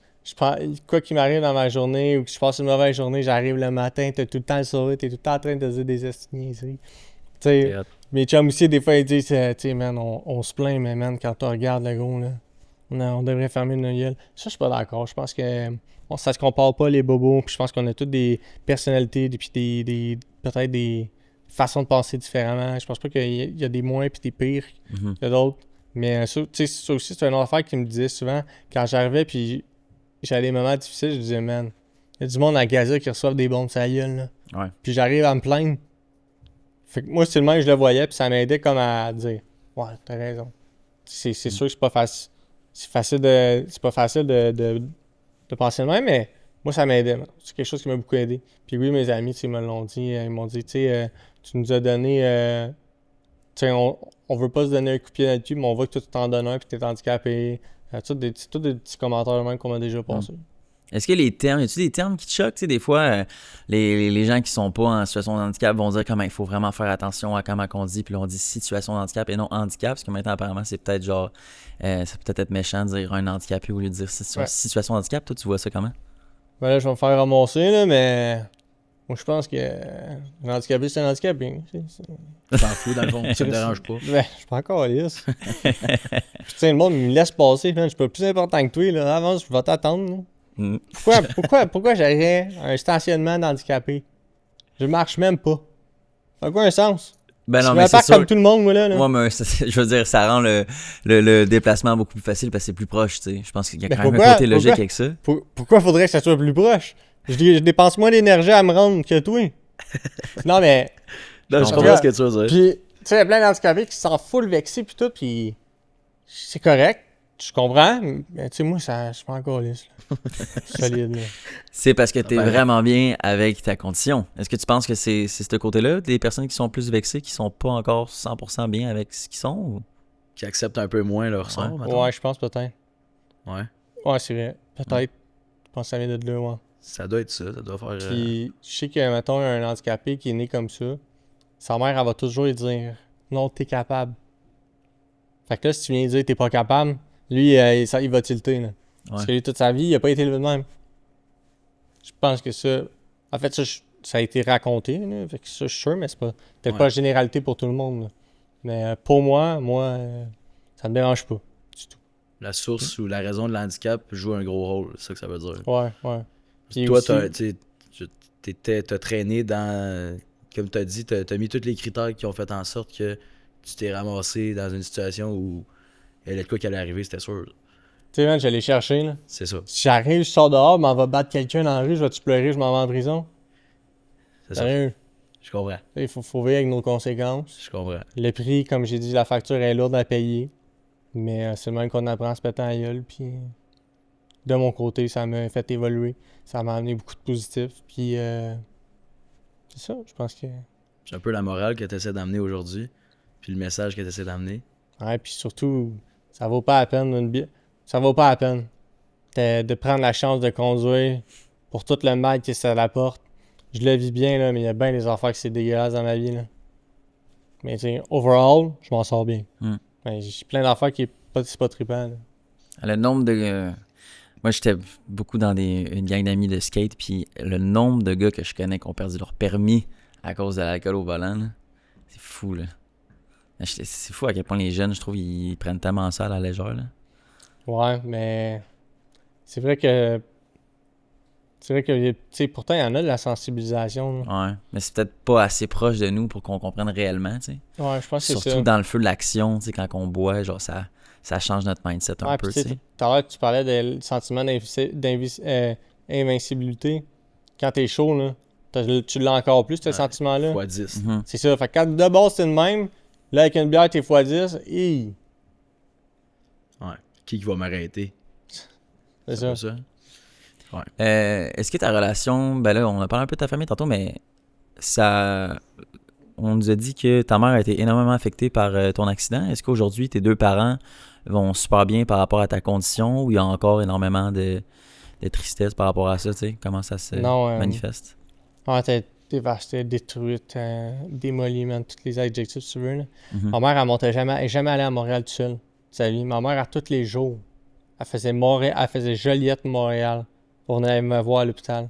quoi qu'il m'arrive dans ma journée ou que je passe une mauvaise journée, j'arrive le matin, t'as tout le temps le sourire, t'es tout le temps en train de dire des estimes, tu sais. C'est hot. Mes chums aussi, des fois, ils disent, tu sais, man, on se plaint, mais man, quand tu regardes le gros, là, on devrait fermer nos gueules. Ça, je suis pas d'accord. Je pense que ça se compare pas, les bobos. Puis je pense qu'on a toutes des personnalités, puis peut-être des façons de penser différemment. Je pense pas qu'il y a des moins puis des pires Mhm. que d'autres. Mais ça, tu sais, ça aussi, c'est une autre affaire qui me disait souvent, quand j'arrivais, puis j'avais des moments difficiles, je disais, man, il y a du monde à Gaza qui reçoivent des bombes sur la gueule, là. Ouais. Puis j'arrive à me plaindre. Fait que moi, c'est le même que je le voyais, puis ça m'aidait comme à dire, ouais, t'as raison. C'est sûr que c'est pas facile. C'est pas facile de penser de même, mais moi, ça m'aidait. C'est quelque chose qui m'a beaucoup aidé. Puis oui, mes amis, ils me l'ont dit. Ils m'ont dit, tu sais, tu nous as donné... tu sais, on veut pas se donner un coup de pied dans le cul, mais on voit que toi, tu t'en donnes un, puis t'es handicapé. Tous des petits commentaires même qu'on m'a déjà passés. Est-ce que les termes, y a-tu des termes qui te choquent? Tu sais, des fois, les gens qui sont pas en situation de handicap vont dire comment il faut vraiment faire attention à comment on dit, puis là, on dit situation de handicap et non handicap, parce que maintenant, apparemment, c'est peut-être genre, ça peut peut-être être méchant de dire un handicapé au lieu de dire situation de handicap. Toi, tu vois ça comment? Ben là, je vais me faire ramasser, là, mais... Moi, je pense que un handicapé, c'est un handicapé. Tu t'en fous, dans le fond. Ça te dérange pas. Ben, je suis pas encore lisse. Tu sais, le monde me laisse passer, man. Je suis pas plus important que toi, là. Avance, je vais t'attendre, là. Mm. Pourquoi j'aurais un stationnement d'handicapé? Je marche même pas. Ça n'a quoi un sens? Ben non, je mais me c'est parle sûr. comme tout le monde, moi, là. Ouais, mais je veux dire, ça rend le déplacement beaucoup plus facile parce que c'est plus proche, tu sais. Je pense qu'il y a Mais quand même un pourquoi- côté logique pourquoi- avec ça. Pourquoi faudrait que ça soit plus proche? Je dépense moins d'énergie à me rendre que toi. Non, mais... Non, je comprends. comprends ce que tu veux dire. Puis, tu sais, il y a plein d'handicapés qui s'en foutent le vexer pis tout, pis... C'est correct. Je comprends, mais tu sais, moi, je suis pas encore lisse, là. Solide, là. C'est parce que t'es Ben, vraiment bien avec ta condition. Est-ce que tu penses que c'est ce côté-là, des personnes qui sont plus vexées, qui sont pas encore 100% bien avec ce qu'ils sont? Ou? Qui acceptent un peu moins leur sort, mettons. Ouais, je pense peut-être. Ouais. Ouais, c'est vrai. Peut-être. Je pense que ça vient de là, ouais. Ça doit être ça. Ça doit faire... Puis, je sais que, mettons, un handicapé qui est né comme ça, sa mère, elle va toujours lui dire « Non, t'es capable. » Fait que là, si tu viens lui dire « T'es pas capable », lui, il va tilter, là. Parce que lui, toute sa vie, il a pas été élevé de même. Je pense que ça... En fait, ça a été raconté, là, fait que ça, je suis sûr, mais c'est pas peut-être Ouais. pas la généralité pour tout le monde. Là. Mais pour moi, ça me dérange pas du tout. La source ou la raison de l'handicap joue un gros rôle, c'est ça que ça veut dire. Ouais. Puis Toi, aussi, t'as traîné dans... Comme t'as dit, t'as mis tous les critères qui ont fait en sorte que tu t'es ramassé dans une situation où elle est de quoi qu'elle allait arriver, c'était sûr. tu sais, man, j'allais chercher, là. C'est ça. Si j'arrive, je sors dehors, m'en va battre quelqu'un dans la rue, je vais-tu pleurer, je m'en vais en prison? C'est ça. Sérieux. Je comprends. Il faut vivre avec nos conséquences. Je comprends. Le prix, comme j'ai dit, la facture est lourde à payer. Mais c'est le même qu'on apprend à se péter à la gueule. Puis de mon côté, ça m'a fait évoluer. Ça m'a amené beaucoup de positifs. Puis c'est ça, je pense que... C'est un peu la morale que tu essaies d'amener aujourd'hui, puis le message que tu essaies d'amener. Ouais, puis surtout, ça vaut pas la peine ça vaut pas la peine de prendre la chance de conduire pour tout le mal que ça apporte. Je le vis bien, là, mais il y a bien des affaires que c'est dégueulasse dans ma vie, là. Mais tu sais, overall, je m'en sors bien. Ben, j'ai plein d'affaires qui c'est pas trippant, là. Le nombre de... Moi, j'étais beaucoup dans une gang d'amis de skate, puis le nombre de gars que je connais qui ont perdu leur permis à cause de l'alcool au volant, là, c'est fou, là. C'est fou à quel point les jeunes, je trouve, ils prennent tellement ça à la légère, là. Ouais, mais c'est vrai que tu sais, pourtant il y en a de la sensibilisation, là. Ouais, mais c'est peut-être pas assez proche de nous pour qu'on comprenne réellement, tu sais. Ouais, je pense que c'est ça. Surtout dans le feu de l'action, tu sais, quand on boit, genre ça change notre mindset un Ouais, peu, puis tu tu sais, sais. tout à l'heure, tu parlais du sentiment d'invincibilité. Quand t'es chaud, là, tu l'as encore plus, ce Ouais, sentiment-là. Fois 10. Mhm. C'est ça. Fait que quand de base, c'est le même, là, avec une bière, t'es x10, Ouais. Qui va m'arrêter? c'est C'est ça. pas ça? Est-ce que ta relation, ben là, on a parlé un peu de ta famille tantôt, mais ça... On nous a dit que ta mère a été énormément affectée par ton accident. Est-ce qu'aujourd'hui, tes deux parents vont super bien par rapport à ta condition ou il y a encore énormément de tristesse par rapport à ça, tu sais? Comment ça se Non, manifeste? Ah, t'es dévastée, détruite, démolie, man, tous les adjectifs, si tu veux, là. Mhm. Ma mère, elle est jamais allée à Montréal toute seule. Sa vie. Ma mère, à tous les jours, elle faisait Joliette-Montréal pour venir me voir à l'hôpital.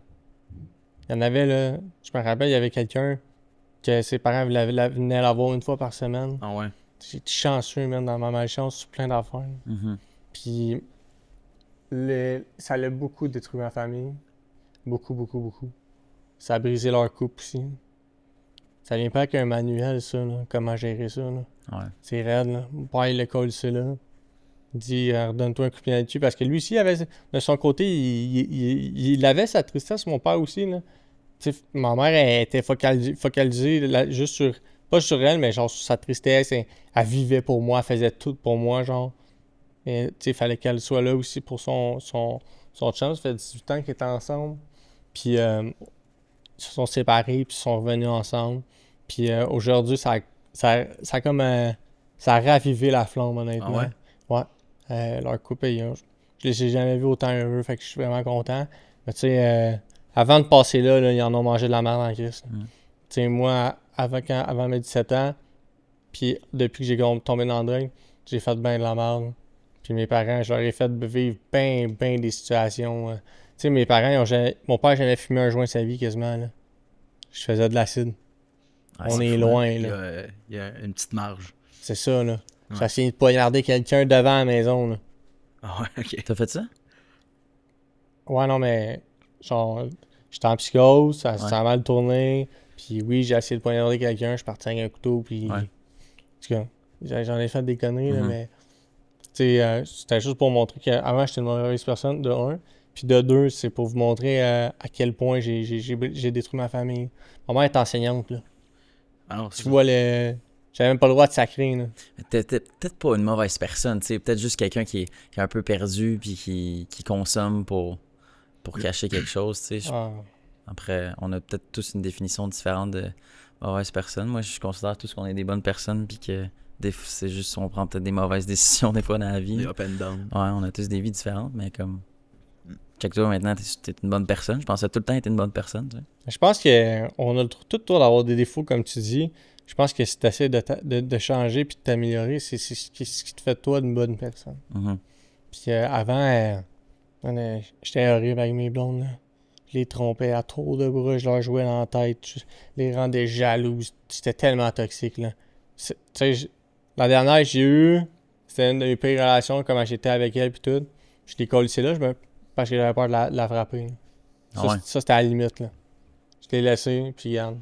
Il y en avait, là, je me rappelle, il y avait quelqu'un que ses parents venaient la voir une fois par semaine. Ah ouais. J'ai été chanceux, même, dans ma malchance, sur plein d'affaires. Mhm. Puis, ça l'a beaucoup détruit ma famille. Beaucoup, beaucoup, beaucoup. Ça a brisé leur couple aussi. Ça vient pas avec un manuel, ça, là, comment gérer ça, là. Ouais. C'est raide, là. Mon père, il le colle, c'est là. Il dit, redonne-toi un coup de pied là-dessus. Parce que lui aussi, de son côté, il avait sa tristesse, mon père aussi, là. Tu sais, ma mère, elle était focalisée juste sur, pas sur elle, mais genre sur sa tristesse. Elle vivait pour moi, elle faisait tout pour moi, genre. Et tu sais, il fallait qu'elle soit là aussi pour son chum. Ça fait 18 ans qu'ils étaient ensemble. Puis, ils se sont séparés, puis ils sont revenus ensemble. Puis aujourd'hui, ça a comme... ça a ravivé la flamme, honnêtement. Ah ouais? Ouais. Leur couple, je les ai jamais vus autant heureux, fait que je suis vraiment content. Mais tu sais, avant de passer là, ils en ont mangé de la merde en crise. Mm. Tu sais, moi, avant mes 17 ans, puis depuis que j'ai tombé dans le drogue, j'ai fait bien de la merde. Puis mes parents, je leur ai fait vivre bien des situations. Tu sais, mes parents, mon père n'a jamais fumé un joint de sa vie quasiment, là. Je faisais de l'acide. Ouais, On c'est est fou, loin, Il y là. a, il y a une petite marge. C'est ça, là. Ouais. J'ai essayé de poignarder quelqu'un devant la maison, là. Ah ouais, ok. T'as fait ça? Ouais, non, mais genre, j'étais en psychose, ça a mal tourné. Puis oui, j'ai essayé de poignarder quelqu'un, je suis parti avec un couteau, puis... Ouais. En tout cas, j'en ai fait des conneries, là, Mhm. mais... Tu sais, c'était juste pour montrer qu'avant, j'étais une mauvaise personne, de un. Puis de deux, c'est pour vous montrer à quel point j'ai détruit ma famille. Ma mère est enseignante, là. Ah non, Tu vois, j'avais même pas le droit de sacrer, là. T'es peut-être pas une mauvaise personne, tu sais. Peut-être juste quelqu'un qui est un peu perdu puis qui consomme pour cacher quelque chose, tu sais. Ah. Après, on a peut-être tous une définition différente de mauvaise personne. Moi, je considère tous qu'on est des bonnes personnes puis que c'est juste on prend peut-être des mauvaises décisions des fois dans la vie. des up and down. Ouais, on a tous des vies différentes, mais comme... Check-toi maintenant, t'es une bonne personne. Je pensais tout le temps être une bonne personne, tu sais. Je pense qu'on a tout le tour d'avoir des défauts, comme tu dis. Je pense que si tu essaies de changer puis de t'améliorer, c'est ce qui te fait de toi une bonne personne. Mhm. Puis avant, j'étais horrible avec mes blondes, là. Je les trompais à tour de bras, je leur jouais dans la tête, je les rendais jaloux. C'était tellement toxique, là. Tu sais, la dernière que j'ai eue, c'était une de mes pires relations, comment j'étais avec elle, puis tout. Je l'ai collissé là, parce que j'avais peur de la frapper. Là. Ah ouais. Ça, c'était à la limite, là. Je l'ai laissé, puis regarde,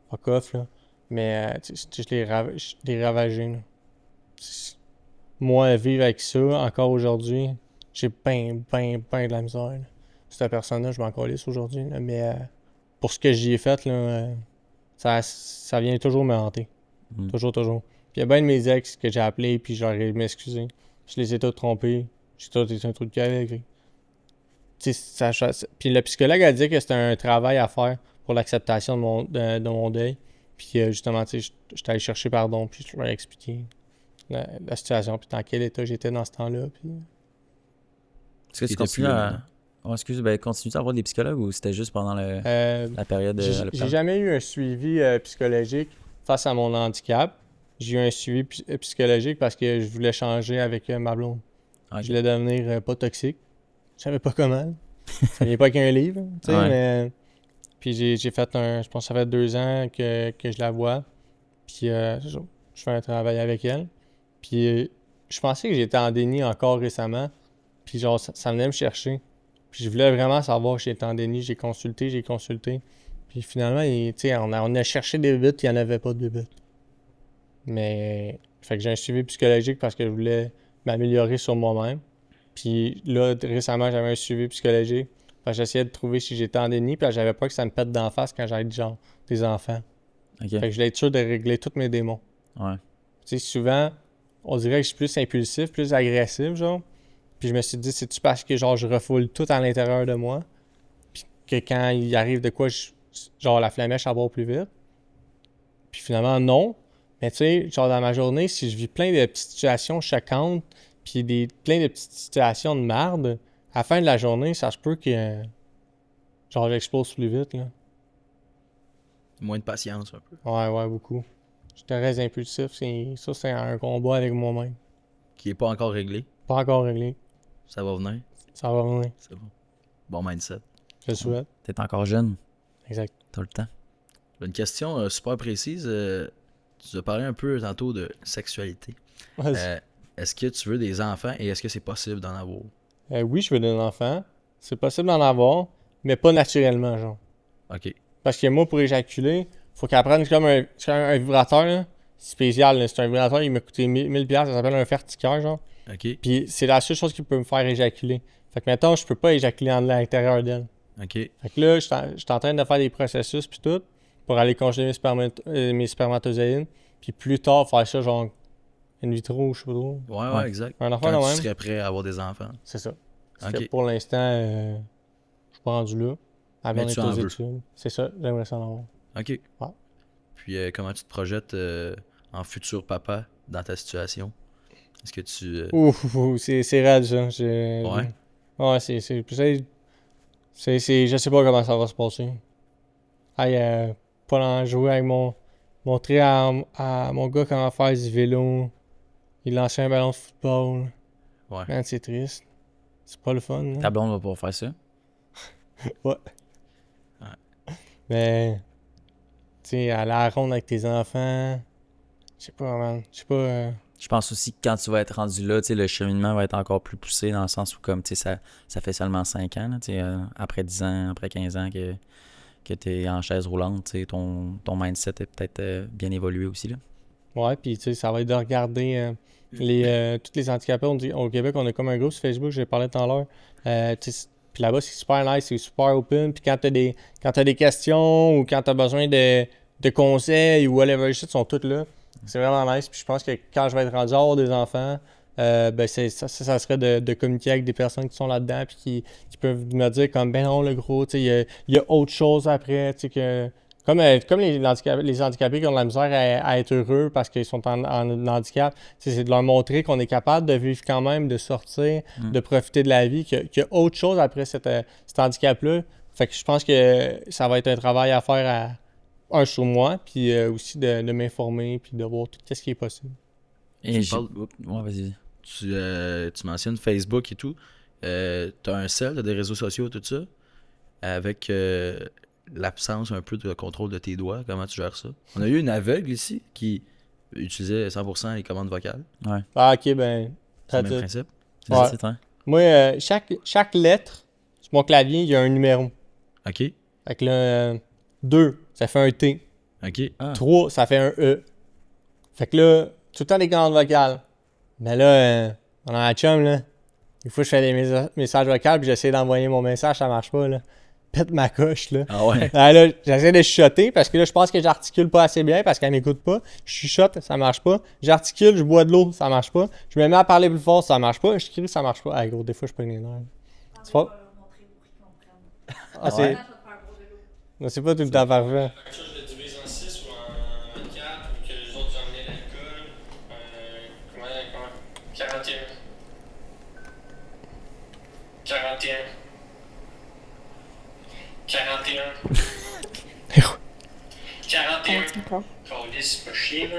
fuck off, là. Mais, je l'ai ravagé, là. Moi, vivre avec ça, encore aujourd'hui, j'ai ben de la misère, là. Cette personne-là, je m'en calisse aujourd'hui, là, mais pour ce que j'y ai fait, là, ça vient toujours me hanter. Toujours. Puis il y a bien de mes ex que j'ai appelés, puis j'aurais m'excuser. Je les ai tous trompés. J'ai tout été un truc de cul avec. Puis le psychologue a dit que c'était un travail à faire pour l'acceptation de mon deuil. Puis justement, tu sais, j'étais allé chercher pardon, puis je leur ai expliqué la situation, puis dans quel état j'étais dans ce temps-là. Puis... Est-ce que tu continues à... Oh, continues-tu à avoir des psychologues ou c'était juste pendant la période de l'hôpital? J'ai jamais eu un suivi psychologique face à mon handicap. J'ai eu un suivi psychologique parce que je voulais changer avec ma blonde. Okay. Je voulais devenir pas toxique. Je savais pas comment. Ça vient pas qu'un livre, tu sais, mais... Puis j'ai fait je pense que ça fait 2 ans que je la vois. Puis je fais un travail avec elle. Puis je pensais que j'étais en déni encore récemment. Puis genre, ça venait me chercher. Puis je voulais vraiment savoir si j'étais en déni. J'ai consulté. Puis finalement, tu sais, on a cherché des buts, il n'y en avait pas de buts. Mais, fait que j'ai un suivi psychologique parce que je voulais m'améliorer sur moi-même. Puis là, récemment, j'avais un suivi psychologique. Parce que j'essayais de trouver si j'étais en déni, puis j'avais peur que ça me pète d'en face quand j'avais genre des enfants. Okay. Fait que je voulais être sûr de régler tous mes démons. Ouais. Tu sais, souvent, on dirait que je suis plus impulsif, plus agressif, genre. Puis je me suis dit, c'est-tu parce que genre je refoule tout à l'intérieur de moi, puis que quand il arrive de quoi, genre la flamèche elle va plus vite. Puis finalement, non. Mais tu sais, genre dans ma journée, si je vis plein de petites situations choquantes, puis plein de petites situations de merde, à la fin de la journée, ça se peut que genre j'explose plus vite, là. Moins de patience, un peu. Ouais, beaucoup. Je te reste impulsif, c'est un combat avec moi-même. Qui est pas encore réglé. Pas encore réglé. Ça va venir. Ça va venir. C'est bon. Bon mindset. Je le souhaite. T'es encore jeune. Exact. T'as le temps. Une question super précise. Tu as parlé un peu tantôt de sexualité. Est-ce que tu veux des enfants et est-ce que c'est possible d'en avoir? Oui, je veux des enfants. C'est possible d'en avoir, mais pas naturellement, genre. OK. Parce que moi, pour éjaculer, faut qu'elle prenne comme un vibrateur, là, spécial. Là. C'est un vibrateur, il m'a coûté 1000$, ça s'appelle un fertiqueur, genre. OK. Puis c'est la seule chose qui peut me faire éjaculer. Fait que maintenant, je peux pas éjaculer à l'intérieur d'elle. OK. Fait que là, je suis en train de faire des processus puis tout pour aller congeler mes spermatozoïdes. Puis plus tard, faire ça genre in vitro, je sais pas trop. Ouais, exact. Un enfant Quand de tu même. serais prêt à avoir des enfants. C'est ça. Parce OK. que pour l'instant, je suis pas rendu là. Avant Mais tu d'être aux en veux. études. C'est ça, j'aimerais ça en avoir. OK. Ouais. Puis comment tu te projettes en futur papa dans ta situation? Est-ce que tu... Ouf, c'est raide ça. Ouais. Ouais, c'est je sais pas comment ça va se passer. Hey, pas en jouer avec montrer à mon gars comment faire du vélo. Il lançait un ballon de football. Ouais. Man, c'est triste. C'est pas le fun. Là. Ta blonde va pouvoir faire ça. Ouais. Mais, tu sais, aller à la ronde avec tes enfants. Je sais pas, man. Je sais pas. Je pense aussi que quand tu vas être rendu là, tu sais, le cheminement va être encore plus poussé dans le sens où, comme, tu sais, ça fait seulement 5 ans, là, tu sais, après 10 ans, après 15 ans que tu es en chaise roulante, tu sais, ton mindset est peut-être bien évolué aussi, là. Ouais, puis tu sais, ça va être de regarder tous les handicapés. Au Québec, on a comme un groupe sur Facebook, j'ai parlé tout à l'heure. Puis là-bas, c'est super nice, c'est super open. Puis quand t'as des questions ou quand t'as besoin de conseils ou whatever shit, ils sont tous là. C'est vraiment nice. Puis je pense que quand je vais être rendu à avoir des enfants, ben ça serait de communiquer avec des personnes qui sont là-dedans puis qui peuvent me dire comme ben non le gros, tu sais, il y a autre chose après, tu sais que comme les handicapés qui ont de la misère à être heureux parce qu'ils sont en handicap, c'est de leur montrer qu'on est capable de vivre quand même, de sortir, de profiter de la vie, qu'il y a autre chose après cet handicap-là. Fait que je pense que ça va être un travail à faire sur moi, puis aussi de m'informer, puis de voir tout ce qui est possible. Et Ouais, vas-y. Tu mentionnes Facebook et tout. T'as un sel, t'as des réseaux sociaux, tout ça. avec l'absence un peu de contrôle de tes doigts, comment tu gères ça? On a eu une aveugle ici qui utilisait 100% les commandes vocales. Ouais. Ah, ok, ben. C'est le that's même it. principe. C'est Ouais. ça, c'est, hein? Moi, chaque lettre sur mon clavier, il y a un numéro. OK. Fait que là, 2, ça fait un T. OK. Ah. 3, ça fait un E. Fait que là, tout le temps des commandes vocales. Mais là, on a la chum, là. Des fois, je fais des messages vocaux, puis j'essaie d'envoyer mon message, ça marche pas, là. Pète ma coche, là. Ah ouais. Ah, là, j'essaie de chuchoter parce que là, je pense que j'articule pas assez bien parce qu'elle m'écoute pas. Je chuchote, ça marche pas. J'articule, je bois de l'eau, ça marche pas. Je me mets à parler plus fort, ça marche pas. Je crie, ça marche pas. Ah, gros, des fois, je peux les nerfs. C'est pas. Ah, c'est. Non, c'est pas tout le temps parfait. Ça, je le divise en 6 ou en 4, ou que les autres ont amené l'alcool. Comment 41. 41. 41. 41. Calisse, c'est pas chier, là.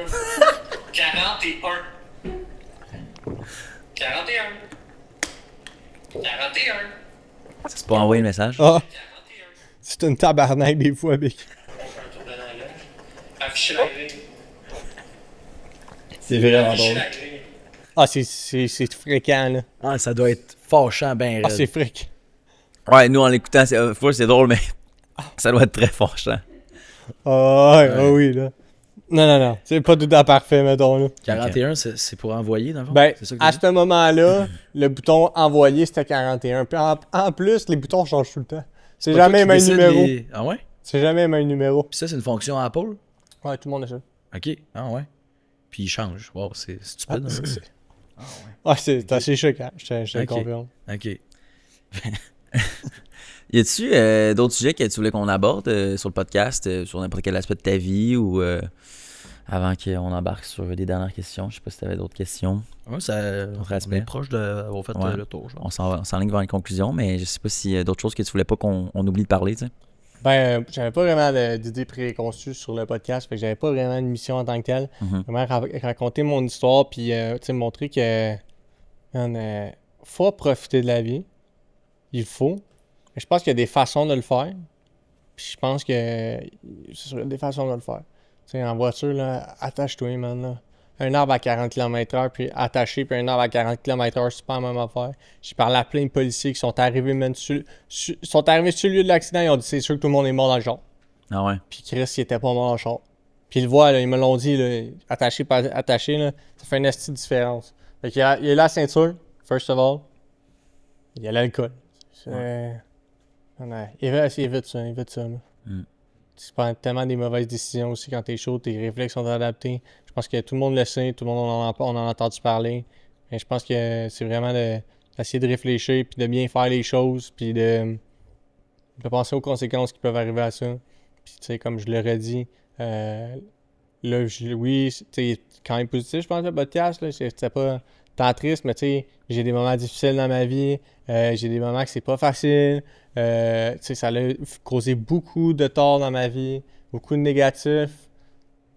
41. 41. 41. C'est pas envoyer le message. Ah, 41. c'est une tabarnak des fois, Bic. On fait un tour de l'enlève. Afficher la grille. C'est vraiment Afficher la grille. Ah, c'est fréquent, là. Ah, ça doit être fâchant, ben Ah, raide. c'est fréquent. Ouais, nous en l'écoutant, c'est drôle, mais ça doit être très fâchant. Ah, ouais, ah oui, là. Non. C'est pas tout le temps parfait, mettons, là. 41, c'est pour envoyer, dans le fond? Ben, C'est ça que tu à dis? ce moment-là, le bouton envoyer, c'était 41. Puis en plus, les boutons changent tout le temps. C'est Pas jamais toi le qui même décides numéro. les- Ah ouais? C'est jamais le même numéro. Puis ça, c'est une fonction Apple? Ouais, tout le monde a ça. OK. Ah ouais. Puis il change. Wow, c'est Ah, stupide. hein? Ouais, c'est assez choquant, je te le Ok. confirme. OK. Y a-tu d'autres sujets que tu voulais qu'on aborde sur le podcast, sur n'importe quel aspect de ta vie ou avant qu'on embarque sur des dernières questions? Je sais pas si tu avais d'autres questions. Ouais, ça, on aspect. est proche d'avoir fait Ouais. le tour, je pense. On s'enligne vers une conclusion, mais je sais pas s'il y a d'autres choses que tu voulais pas qu'on oublie de parler, tu sais. Ben, j'avais pas vraiment d'idées préconçues sur le podcast, fait que j'avais pas vraiment une mission en tant que telle. Mhm. Vraiment raconter mon histoire, puis tu sais, montrer que faut profiter de la vie. Il faut. Mais je pense qu'il y a des façons de le faire. Puis je pense que c'est sûr, il y a des façons de le faire. Tu sais, en voiture, là, attache-toi, man. Là. Un arbre à 40 km/h, puis attaché, puis un arbre à 40 km/h, c'est pas la même affaire. J'ai parlé à plein de policiers qui sont arrivés, man, sont arrivés sur le lieu de l'accident, ils ont dit c'est sûr que tout le monde est mort dans le char. Ah ouais. Puis Chris, il était pas mort dans le char. Puis ils le voient, là, ils me l'ont dit, là, attaché, pas attaché, là, ça fait une esti de différence. Fait qu'il y a la ceinture, first of all. Il y a l'alcool. Évite ça, là. Mm. Tu prends tellement des mauvaises décisions aussi quand t'es chaud, tes réflexes sont adaptés. Je pense que tout le monde le sait, tout le monde on en a entendu parler. Mais je pense que c'est vraiment d'essayer de réfléchir, puis de bien faire les choses, puis de penser aux conséquences qui peuvent arriver à ça. Puis tu sais, comme je l'aurais dit, là, oui, c'est quand même positif, je pense, le podcast, là, c'était pas tant triste, mais tu sais, j'ai des moments difficiles dans ma vie, j'ai des moments que c'est pas facile, tu sais, ça a causé beaucoup de tort dans ma vie, beaucoup de négatifs,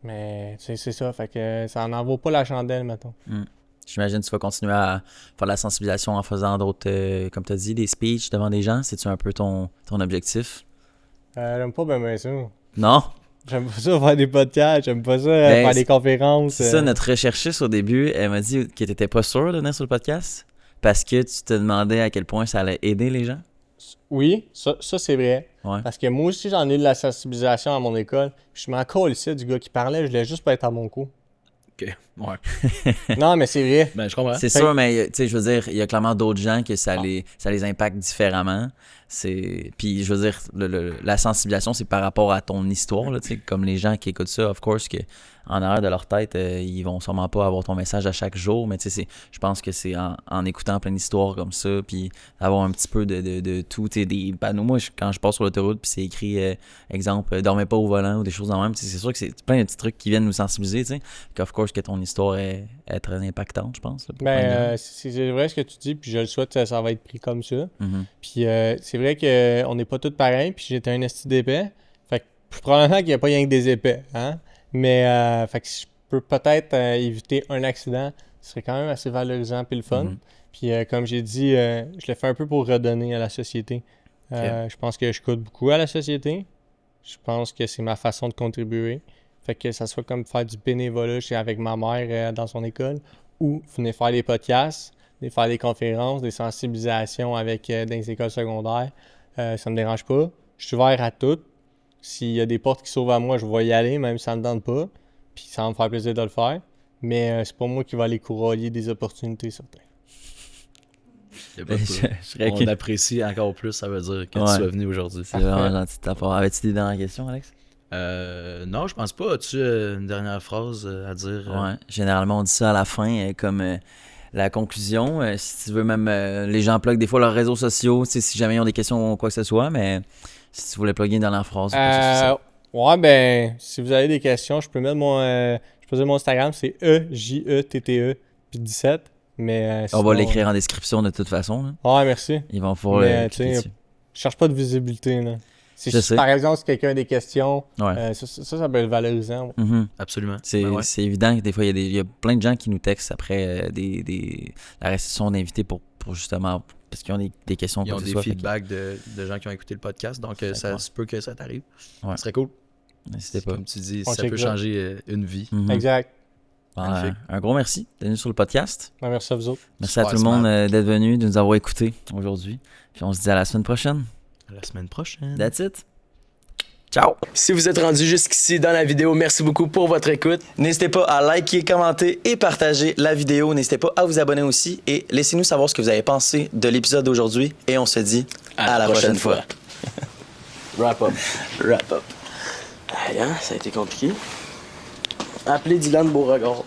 mais tu sais, c'est ça, fait que ça n'en vaut pas la chandelle, mettons. J'imagine que tu vas continuer à faire de la sensibilisation en faisant d'autres, comme tu as dit, des speeches devant des gens. C'est-tu un peu ton objectif? J'aime pas bien ça. Non? J'aime pas ça faire des podcasts, j'aime pas ça Ben, faire des conférences. C'est ça, notre recherchiste au début, elle m'a dit que t'étais pas sûr de venir sur le podcast parce que tu te demandais à quel point ça allait aider les gens. Oui, ça c'est vrai. Ouais. Parce que moi aussi, j'en ai eu de la sensibilisation à mon école. Je m'en ici du gars qui parlait, je voulais juste pas être à mon coup. OK. Ouais. Non, mais c'est vrai. Ben, je comprends. C'est sûr, mais tu sais, je veux dire, il y a clairement d'autres gens que ça les impacte différemment. Puis je veux dire, la sensibilisation, c'est par rapport à ton histoire, là, tu sais, comme les gens qui écoutent ça, of course, que en arrière de leur tête, ils vont sûrement pas avoir ton message à chaque jour, mais tu sais, je pense que c'est en écoutant plein d'histoires comme ça, puis d'avoir un petit peu de tout, tu sais, des panneaux. Moi, quand je passe sur l'autoroute, puis c'est écrit, exemple, dormez pas au volant ou des choses dans le même, c'est sûr que c'est plein de petits trucs qui viennent nous sensibiliser, tu sais, qu'of course que ton histoire est très impactante, je pense. Là, pour plein de gens. Ben, c'est vrai ce que tu dis, puis je le souhaite, ça va être pris comme ça. Mhm. Puis c'est vrai qu'on n'est pas tous pareils, puis j'étais un esti d'épais. Fait que probablement qu'il n'y a pas rien que des épais, hein. Mais fait que si je peux peut-être éviter un accident, ce serait quand même assez valorisant puis le fun. Mhm. Puis comme j'ai dit, je le fais un peu pour redonner à la société. Je pense que je coûte beaucoup à la société. Je pense que c'est ma façon de contribuer. Fait que ça soit comme faire du bénévolat avec ma mère dans son école ou venir faire des podcasts, faire des conférences, des sensibilisations avec dans les écoles secondaires. Ça me dérange pas. Je suis ouvert à tout. S'il y a des portes qui s'ouvrent à moi, je vais y aller, même si ça me tente pas. Puis ça va me faire plaisir de le faire. Mais c'est pas moi qui va aller courroyer des opportunités sur Terre. On apprécie encore plus, ça veut dire que tu sois venu aujourd'hui. C'est vraiment gentil de ta part. Avais-tu des dernières questions, Alex? Non, je pense pas. As-tu une dernière phrase à dire? Ouais, généralement on dit ça à la fin comme la conclusion. Si tu veux même, les gens pluguent des fois leurs réseaux sociaux, si jamais ils ont des questions ou quoi que ce soit, mais si tu voulais plugger une dernière phrase. Ouais, ben, si vous avez des questions, je peux mettre je peux dire mon Instagram, c'est EJETTE puis 17. Mais, on va l'écrire en description de toute façon. Là. Ouais, merci. Ils vont pouvoir cliquer dessus. Je cherche pas de visibilité. Là. Par exemple, si quelqu'un a des questions, ça peut être valorisant. Mm-hmm. Absolument. C'est évident que des fois, il y a plein de gens qui nous textent après la réception d'invités pour justement, parce qu'ils ont des questions. Ils ont des feedbacks de gens qui ont écouté le podcast, donc ça se peut que ça t'arrive. Ouais. Ce serait cool. N'hésitez pas. Comme tu dis, ça peut changer une vie. Mm-hmm. Exact. Un gros merci d'être venu sur le podcast. Merci à vous autres. Merci à tout le monde d'être venu, de nous avoir écoutés aujourd'hui. Puis on se dit à la semaine prochaine. À la semaine prochaine. That's it. Ciao! Si vous êtes rendu jusqu'ici dans la vidéo, merci beaucoup pour votre écoute. N'hésitez pas à liker, commenter et partager la vidéo. N'hésitez pas à vous abonner aussi et laissez-nous savoir ce que vous avez pensé de l'épisode d'aujourd'hui. Et on se dit à la prochaine fois. Wrap up. Wrap up. Ça a été compliqué. Appelez Dylan Beauregard.